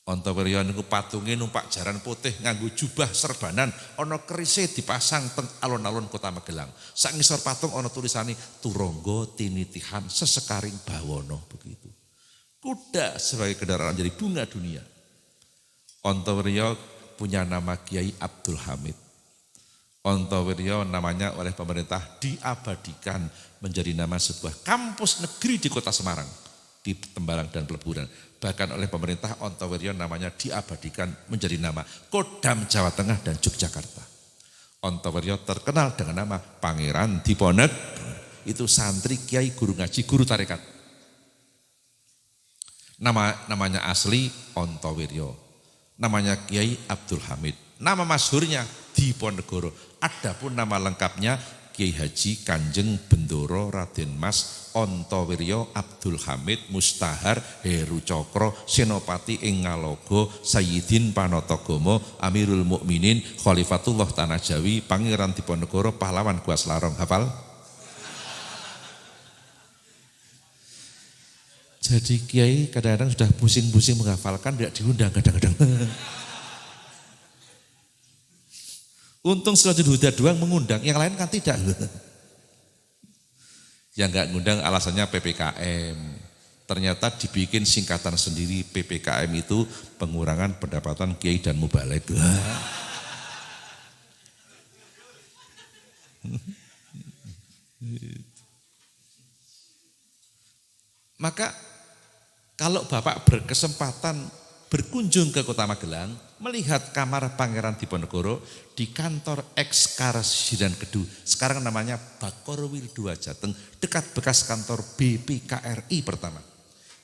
Ontowiryo niku patunge numpak jaran putih nganggo jubah serbanan, ana kerise dipasang teng alun-alun Kota Magelang. Sak ngisor patung ana tulisane Turangga Tinitihan Sesekaring Bawana, begitu. Kuda sebagai kendaraan jadi bunga dunia. Ontowiryo punya nama Kiai Abdul Hamid. Ontowiryo namanya oleh pemerintah diabadikan menjadi nama sebuah kampus negeri di Kota Semarang, di Tembalang dan Peleburan. Bahkan oleh pemerintah Ontowiryo namanya diabadikan menjadi nama Kodam Jawa Tengah dan Yogyakarta. Ontowiryo terkenal dengan nama Pangeran Diponegoro. Itu santri kiai guru ngaji, guru tarekat. Namanya asli Ontowiryo. Namanya Kiai Abdul Hamid. Nama masyhurnya Diponegoro. Adapun nama lengkapnya Kiai Haji Kanjeng Bendoro Raden Mas Ontowiryo Abdul Hamid Mustahar Heru Cokro Senopati ing Ngalogo Sayyidin Panatagomo Amirul Mukminin Khalifatullah Tanah Jawi Pangeran Diponegoro Pahlawan Guas Larong. Hafal? Jadi kiai kadang-kadang sudah pusing-pusing menghafalkan, tidak diundang kadang-kadang. Untung Sirajul Huda doang mengundang, yang lain kan tidak. Yang enggak ngundang alasannya PPKM. Ternyata dibikin singkatan sendiri, PPKM itu pengurangan pendapatan kiai dan mubalek. Maka kalau Bapak berkesempatan berkunjung ke Kota Magelang, melihat kamar Pangeran Diponegoro di kantor Eks-Karesidenan Kedu, sekarang namanya Bakorwil II Jateng, dekat bekas kantor BPKRI pertama.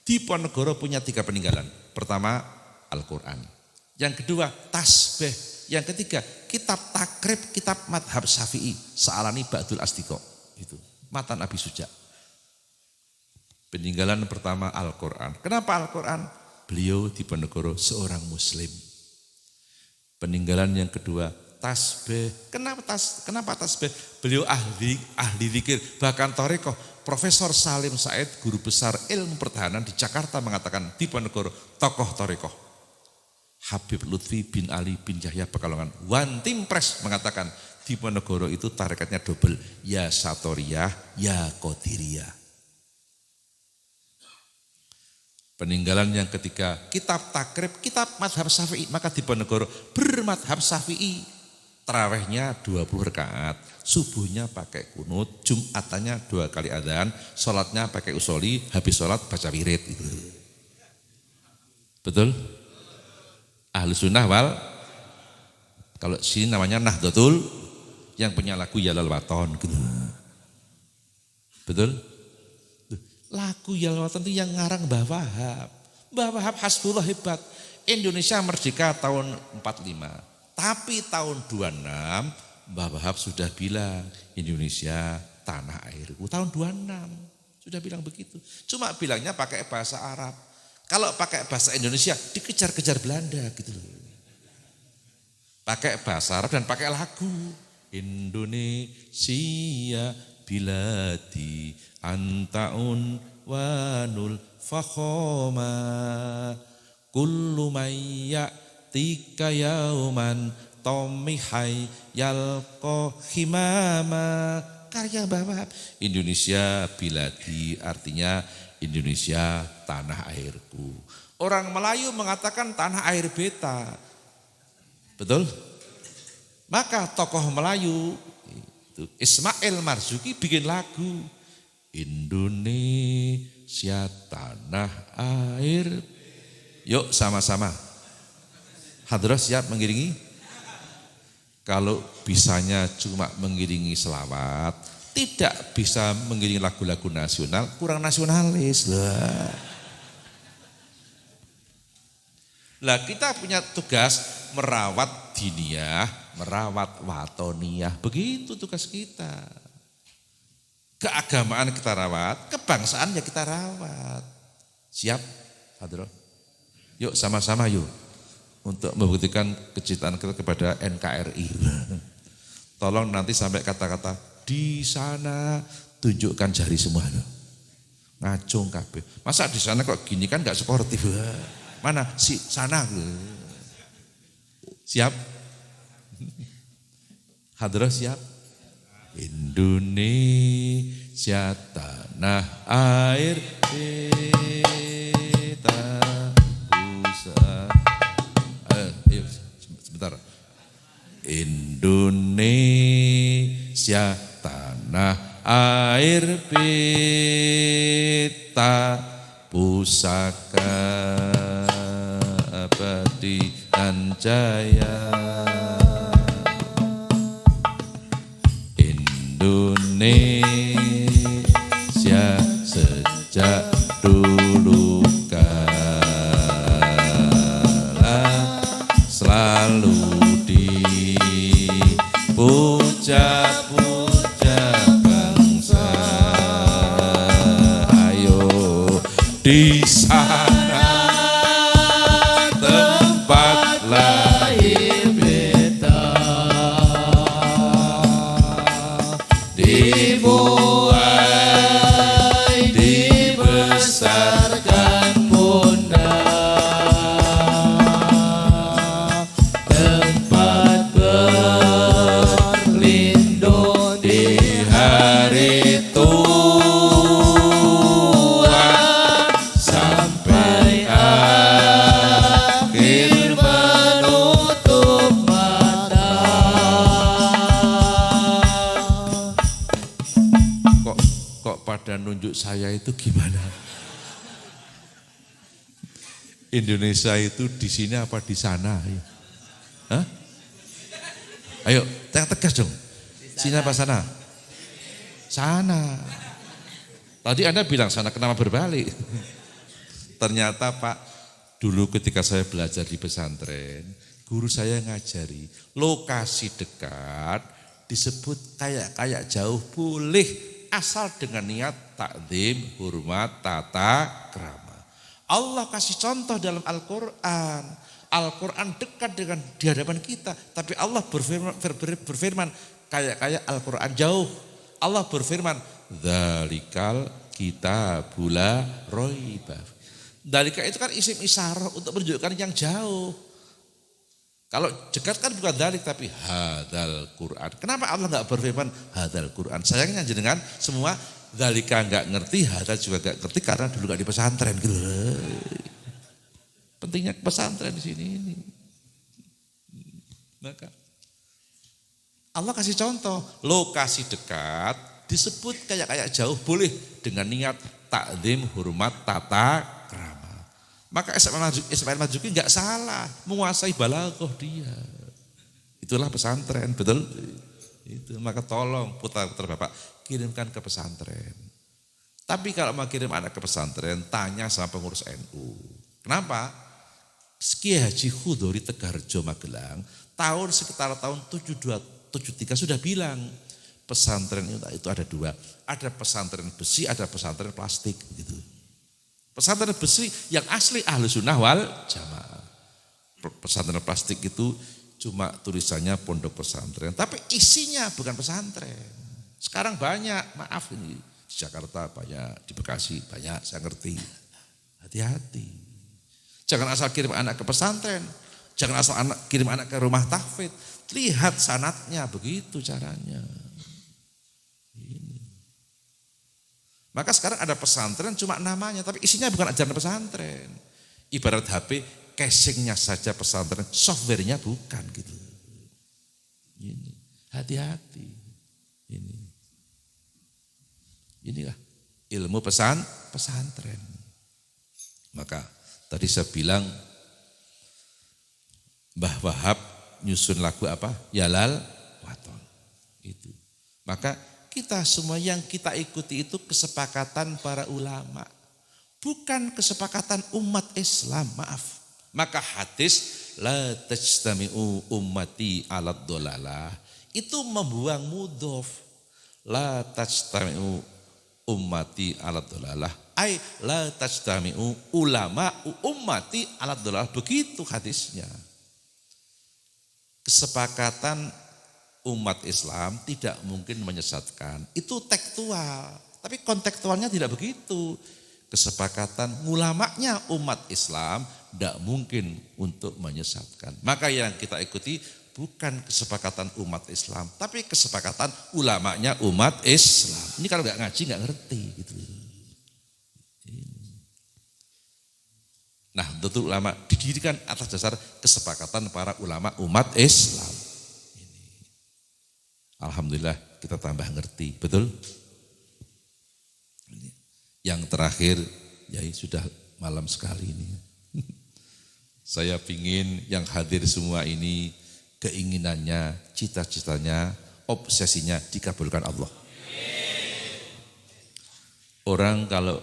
Diponegoro punya 3 peninggalan. Pertama, Al-Quran. Yang kedua, tasbih. Yang ketiga, kitab takrib, kitab madhab syafi'i. Sa'alani Ba'dul Asdiqo. Itu, Matan Abi Suja. Peninggalan pertama Al-Quran. Kenapa Al-Quran? Beliau Diponegoro seorang muslim. Peninggalan yang kedua, tasbih. Kenapa tasbih? Beliau ahli zikir, bahkan tarekoh. Profesor Salim Said, guru besar ilmu pertahanan di Jakarta mengatakan Diponegoro tokoh tarekoh. Habib Lutfi bin Ali bin Yahya Pekalongan, One Team Press mengatakan Diponegoro itu tarekatnya double, ya Satoriyah, ya Qadiriyah. Peninggalan yang ketiga, kitab takrib, kitab madhab syafi'i. Maka Diponegoro bermadhab syafi'i. Tarawehnya 20 rakaat, subuhnya pakai kunut, jumatannya 2 kali adzan, sholatnya pakai usoli, habis sholat baca wirid. Gitu. Betul? Ahlus sunnah wal, kalau sini namanya Nahdlatul, yang punya lagu Yalal Waton. Gitu. Betul? Lagu Yalal Waton itu yang ngarang Mbah Wahab. Mbah Wahab hasbullah hebat. Indonesia merdeka tahun 45. Tapi tahun 26 Mbah Wahab sudah bilang Indonesia tanah airku. Tahun 26 sudah bilang begitu. Cuma bilangnya pakai bahasa Arab. Kalau pakai bahasa Indonesia dikejar-kejar Belanda gitu loh. Pakai bahasa Arab dan pakai lagu. Indonesia biladi antaun wanul fakhoma kullu mayya tika yauman tomihai yalko himama, karya Mbah Wahab. Indonesia biladi artinya Indonesia tanah airku. Orang Melayu mengatakan tanah air beta. Betul? Maka tokoh Melayu itu Ismail Marzuki bikin lagu Indonesia tanah air. Yuk sama-sama. Hadrah siap mengiringi? Kalau bisanya cuma mengiringi selawat, tidak bisa mengiringi lagu-lagu nasional, kurang nasionalis lah. Lah kita punya tugas merawat diniyah, merawat watoniyah, begitu tugas kita. Keagamaan kita rawat, kebangsaan ya kita rawat. Siap, Hadrah? Yuk sama-sama yuk. Untuk membuktikan kecintaan kita kepada NKRI. Tolong nanti sampai kata-kata di sana tunjukkan jari semua. Ngacung kabeh. Masa di sana kok gini kan enggak sportif. Mana si sana. Siap? Hadrah siap? Indonesia tanah air kita sebentar. Indonesia tanah air pita pusaka abadi dan jaya. Indonesia sejak dulu selalu dipuja-puja bangsa. Ayo di sana tempat lahir beta, dibuai dibesarkan penduduk saya itu gimana? Indonesia itu di sini apa di sana? Hah? Ayo, tegas dong. Sini apa sana? Sana. Tadi Anda bilang sana, kenapa berbalik? Ternyata Pak, dulu ketika saya belajar di pesantren, guru saya ngajari lokasi dekat disebut kayak jauh boleh asal dengan niat takzim, hormat, tata krama. Allah kasih contoh dalam Al-Quran. Al-Quran dekat dengan di hadapan kita, tapi Allah berfirman kayak Al-Quran jauh. Allah berfirman, "Dzalikal kitabul la raiba." Dzalika itu kan isim isyarah untuk menunjukkan yang jauh. Kalau dekat kan bukan dzalik tapi hadzal Quran. Kenapa Allah enggak berfirman hadzal Quran? Sayangnya jenengan semua dzalika enggak ngerti, hadzal juga enggak ngerti karena dulu enggak di pesantren gitu. Pentingnya pesantren di sini ini. Maka Allah kasih contoh, lokasi dekat disebut kayak jauh boleh dengan niat takzim, hormat, tata krama. Maka Ismail Marzuki enggak salah, menguasai balaghah dia. Itulah pesantren, betul? Itu maka tolong putra-putra Bapak kirimkan ke pesantren. Tapi kalau mau kirim anak ke pesantren, tanya sama pengurus NU. Kenapa? Kiai Haji Khudori Tegarjo Magelang sekitar tahun 73 sudah bilang pesantren itu ada dua, ada pesantren besi, ada pesantren plastik gitu. Pesantren besi yang asli ahlu sunnah wal jamaah. Pesantren plastik itu cuma tulisannya pondok pesantren, tapi isinya bukan pesantren. Sekarang banyak, maaf ini di Jakarta banyak, di Bekasi banyak, saya ngerti. Hati-hati. Jangan asal kirim anak ke pesantren, jangan asal kirim anak ke rumah tahfidz. Lihat sanatnya, begitu caranya. Ini. Maka sekarang ada pesantren cuma namanya, tapi isinya bukan ajaran pesantren. Ibarat HP, casingnya saja pesantren, softwarenya bukan gitu. Ini, hati-hati. Inilah ilmu pesantren. Maka tadi saya bilang Mbah Wahab nyusun lagu apa? Yalal Waton. Itu. Maka kita semua yang kita ikuti itu kesepakatan para ulama. Bukan kesepakatan umat Islam, maaf. Maka hadis la tajtami'u ummati alad dolalah itu membuang mudhof. La tajtami'u ummati alad dolalah ai la tajtami'u ulama ummati alad dolalah, begitu hadisnya. Kesepakatan umat Islam tidak mungkin menyesatkan. Itu tekstual, tapi kontekstualnya tidak begitu. Kesepakatan ulamanya umat Islam tidak mungkin untuk menyesatkan. Maka yang kita ikuti bukan kesepakatan umat Islam, tapi kesepakatan ulamanya umat Islam. Ini kalau nggak ngaji nggak ngerti gitu. Nah, tentu ulama didirikan atas dasar kesepakatan para ulama umat Islam. Ini. Alhamdulillah kita tambah ngerti, betul? Ini. Yang terakhir, ya sudah malam sekali ini. Saya pingin yang hadir semua ini keinginannya, cita-citanya, obsesinya dikabulkan Allah. Orang kalau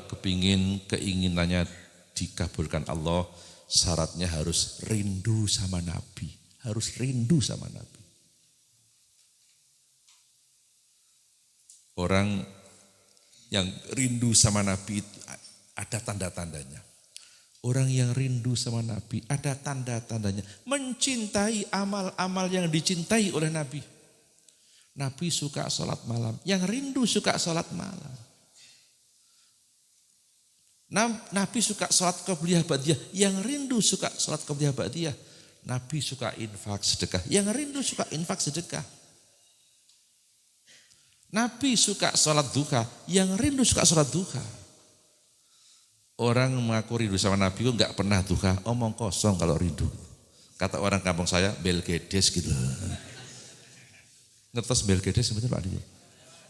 keinginannya dikabulkan Allah, syaratnya harus rindu sama Nabi. Harus rindu sama Nabi. Orang yang rindu sama Nabi itu ada tanda-tandanya. Orang yang rindu sama Nabi ada tanda-tandanya. Mencintai amal-amal yang dicintai oleh Nabi. Nabi suka sholat malam. Yang rindu suka sholat malam. Nabi suka sholat qobliyah ba'diyah, yang rindu suka sholat qobliyah ba'diyah. Nabi suka infak sedekah, yang rindu suka infak sedekah. Nabi suka sholat duha, yang rindu suka sholat duha. Orang mengaku rindu sama Nabi kok nggak pernah duha, omong kosong kalau rindu. Kata orang kampung saya, belgedes gitu. Ngertos belgedes sebenarnya Pak Adi.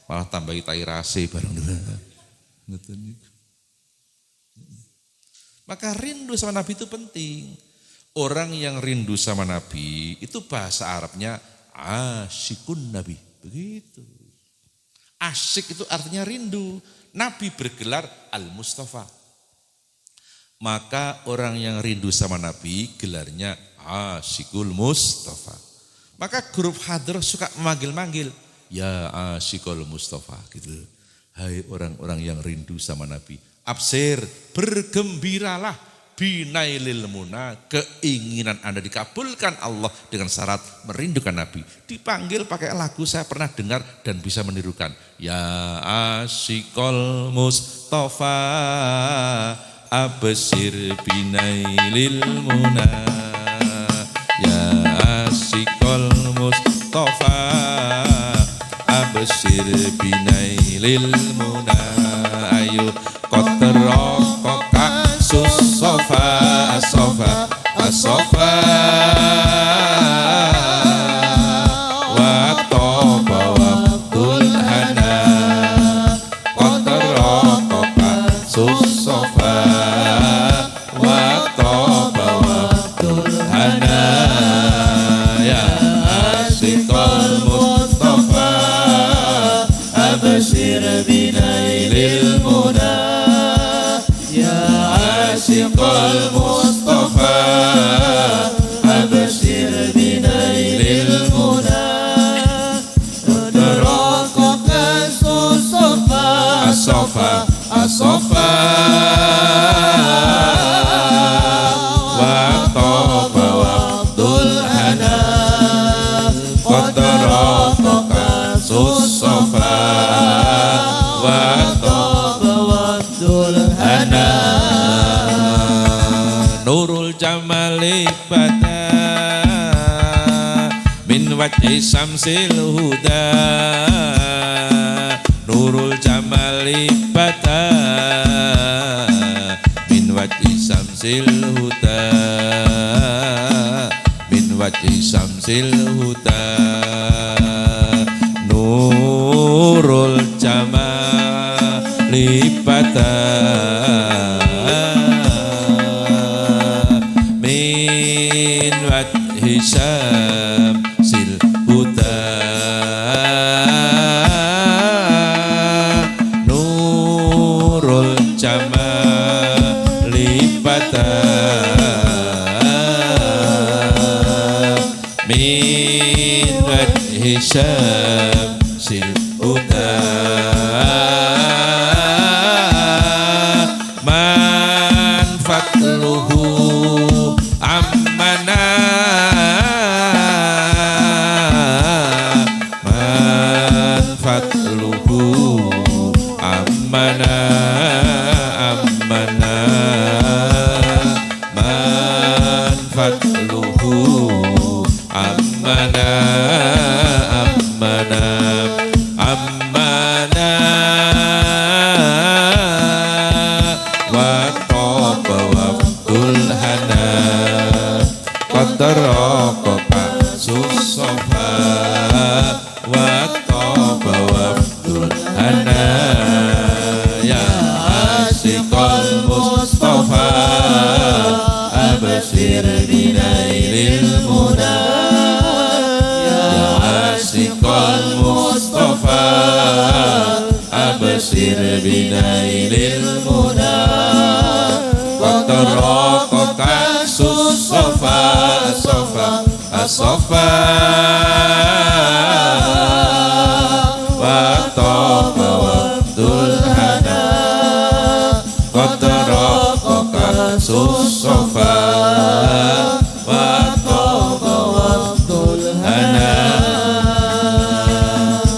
Malah tambahi tai rase bareng. Maka rindu sama Nabi itu penting. Orang yang rindu sama Nabi itu bahasa Arabnya asyikun Nabi. Begitu. Asyik itu artinya rindu. Nabi bergelar Al-Mustafa. Maka orang yang rindu sama Nabi gelarnya Asyikul Mustafa. Maka grup hadir suka memanggil-manggil, ya Asyikul Mustafa gitu. Hai orang-orang yang rindu sama Nabi. Absir, bergembiralah binailil muna, keinginan Anda dikabulkan Allah dengan syarat merindukan Nabi. Dipanggil pakai lagu saya pernah dengar dan bisa menirukan. Ya Asyikul Mustafa, absir binailil muna. Ya Asyikul Mustafa, absir binailil muna. Ayo koterokoka susofa asofa asofa wa toba waktul hana koterokoka susofa wa toba waktul hana. Ya Asyikul Mustafa, absir binailil muna. Asyikul Mustafa, absir binailil muna. Terokoka susofa asofa asofa wa toba waktul hana terokoka susofa wa toba waktul hana. Nurul jamali bada min wajhi samsil huda. Nurul jamali bada min wajhi samsil huda. Min wajhi samsil huda. Nurul jamali bada Hisam sil huda. Nurul jamali bada min hisam sil huda. Man fatluhu ammana fatluhu ammana ammana man fatluhu ammana ammana ammana wa toba waktul hana qadaraka susofa wa toba waktul hana. Ya Asyikul Mustafa, absir binailil muna. Ya Asyikul Mustafa, absir binailil muna. Qataraka susofa asofa asofa wa toba waktul hana qataraka susofa wa toba waktul hana.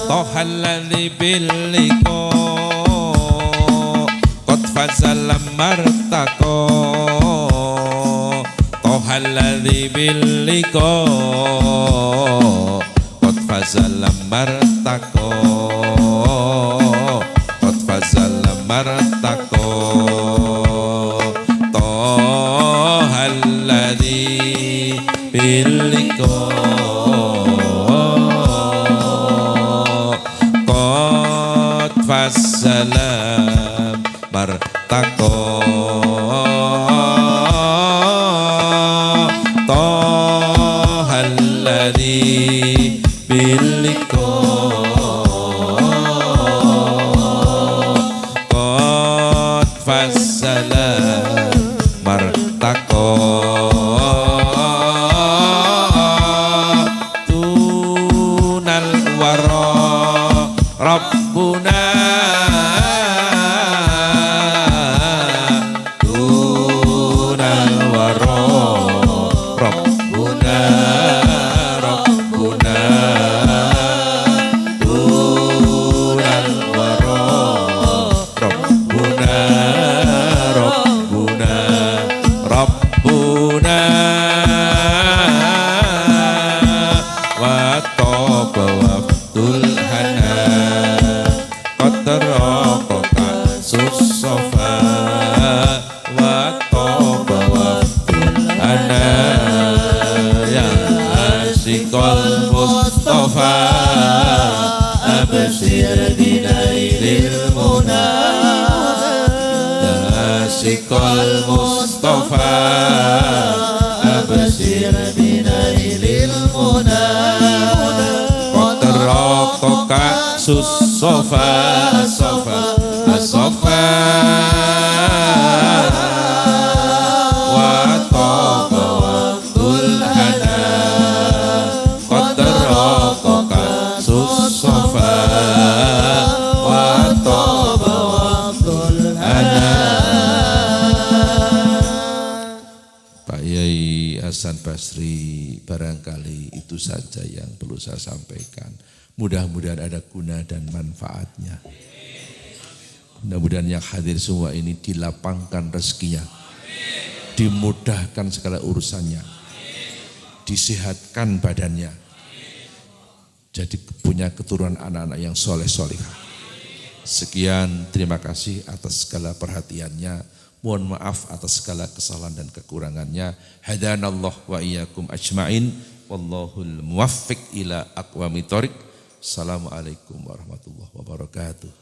Tohalladhi billiko qad fazal martako. Tohalladhi billiko qad fazal martako. Qad fazal martako. Tohalladhi billiko qad fazal الذي باللقاء قد فصل مرتقى دون الورى ربنا دون الورى ربنا ربنا دون الورى ربنا ربنا ربنا وطاب وفد الهنا قد تراق كأس الصفا وطاب وفد الهنا يا عاشق المصطفى أبشر بنيل المنى يا عاشق المصطفى أبشر بنيل المنى قد تراق كأس الصفا الصفا الصفا وطاب وفد الهنا قد تراق كأس الصفا وطاب وفد الهنا. Pak Yai Hasan Basri, barangkali itu saja yang perlu saya sampaikan. Mudah-mudahan ada guna dan manfaatnya. Mudah-mudahan yang hadir semua ini dilapangkan rezekinya, dimudahkan segala urusannya, disehatkan badannya, jadi punya keturunan anak-anak yang soleh-solehah. Sekian, terima kasih atas segala perhatiannya. Mohon maaf atas segala kesalahan dan kekurangannya. Hadanallah wa iyyakum ajmain. Wallahul muwaffiq ila aqwamit thoriq. Assalamualaikum warahmatullahi wabarakatuh.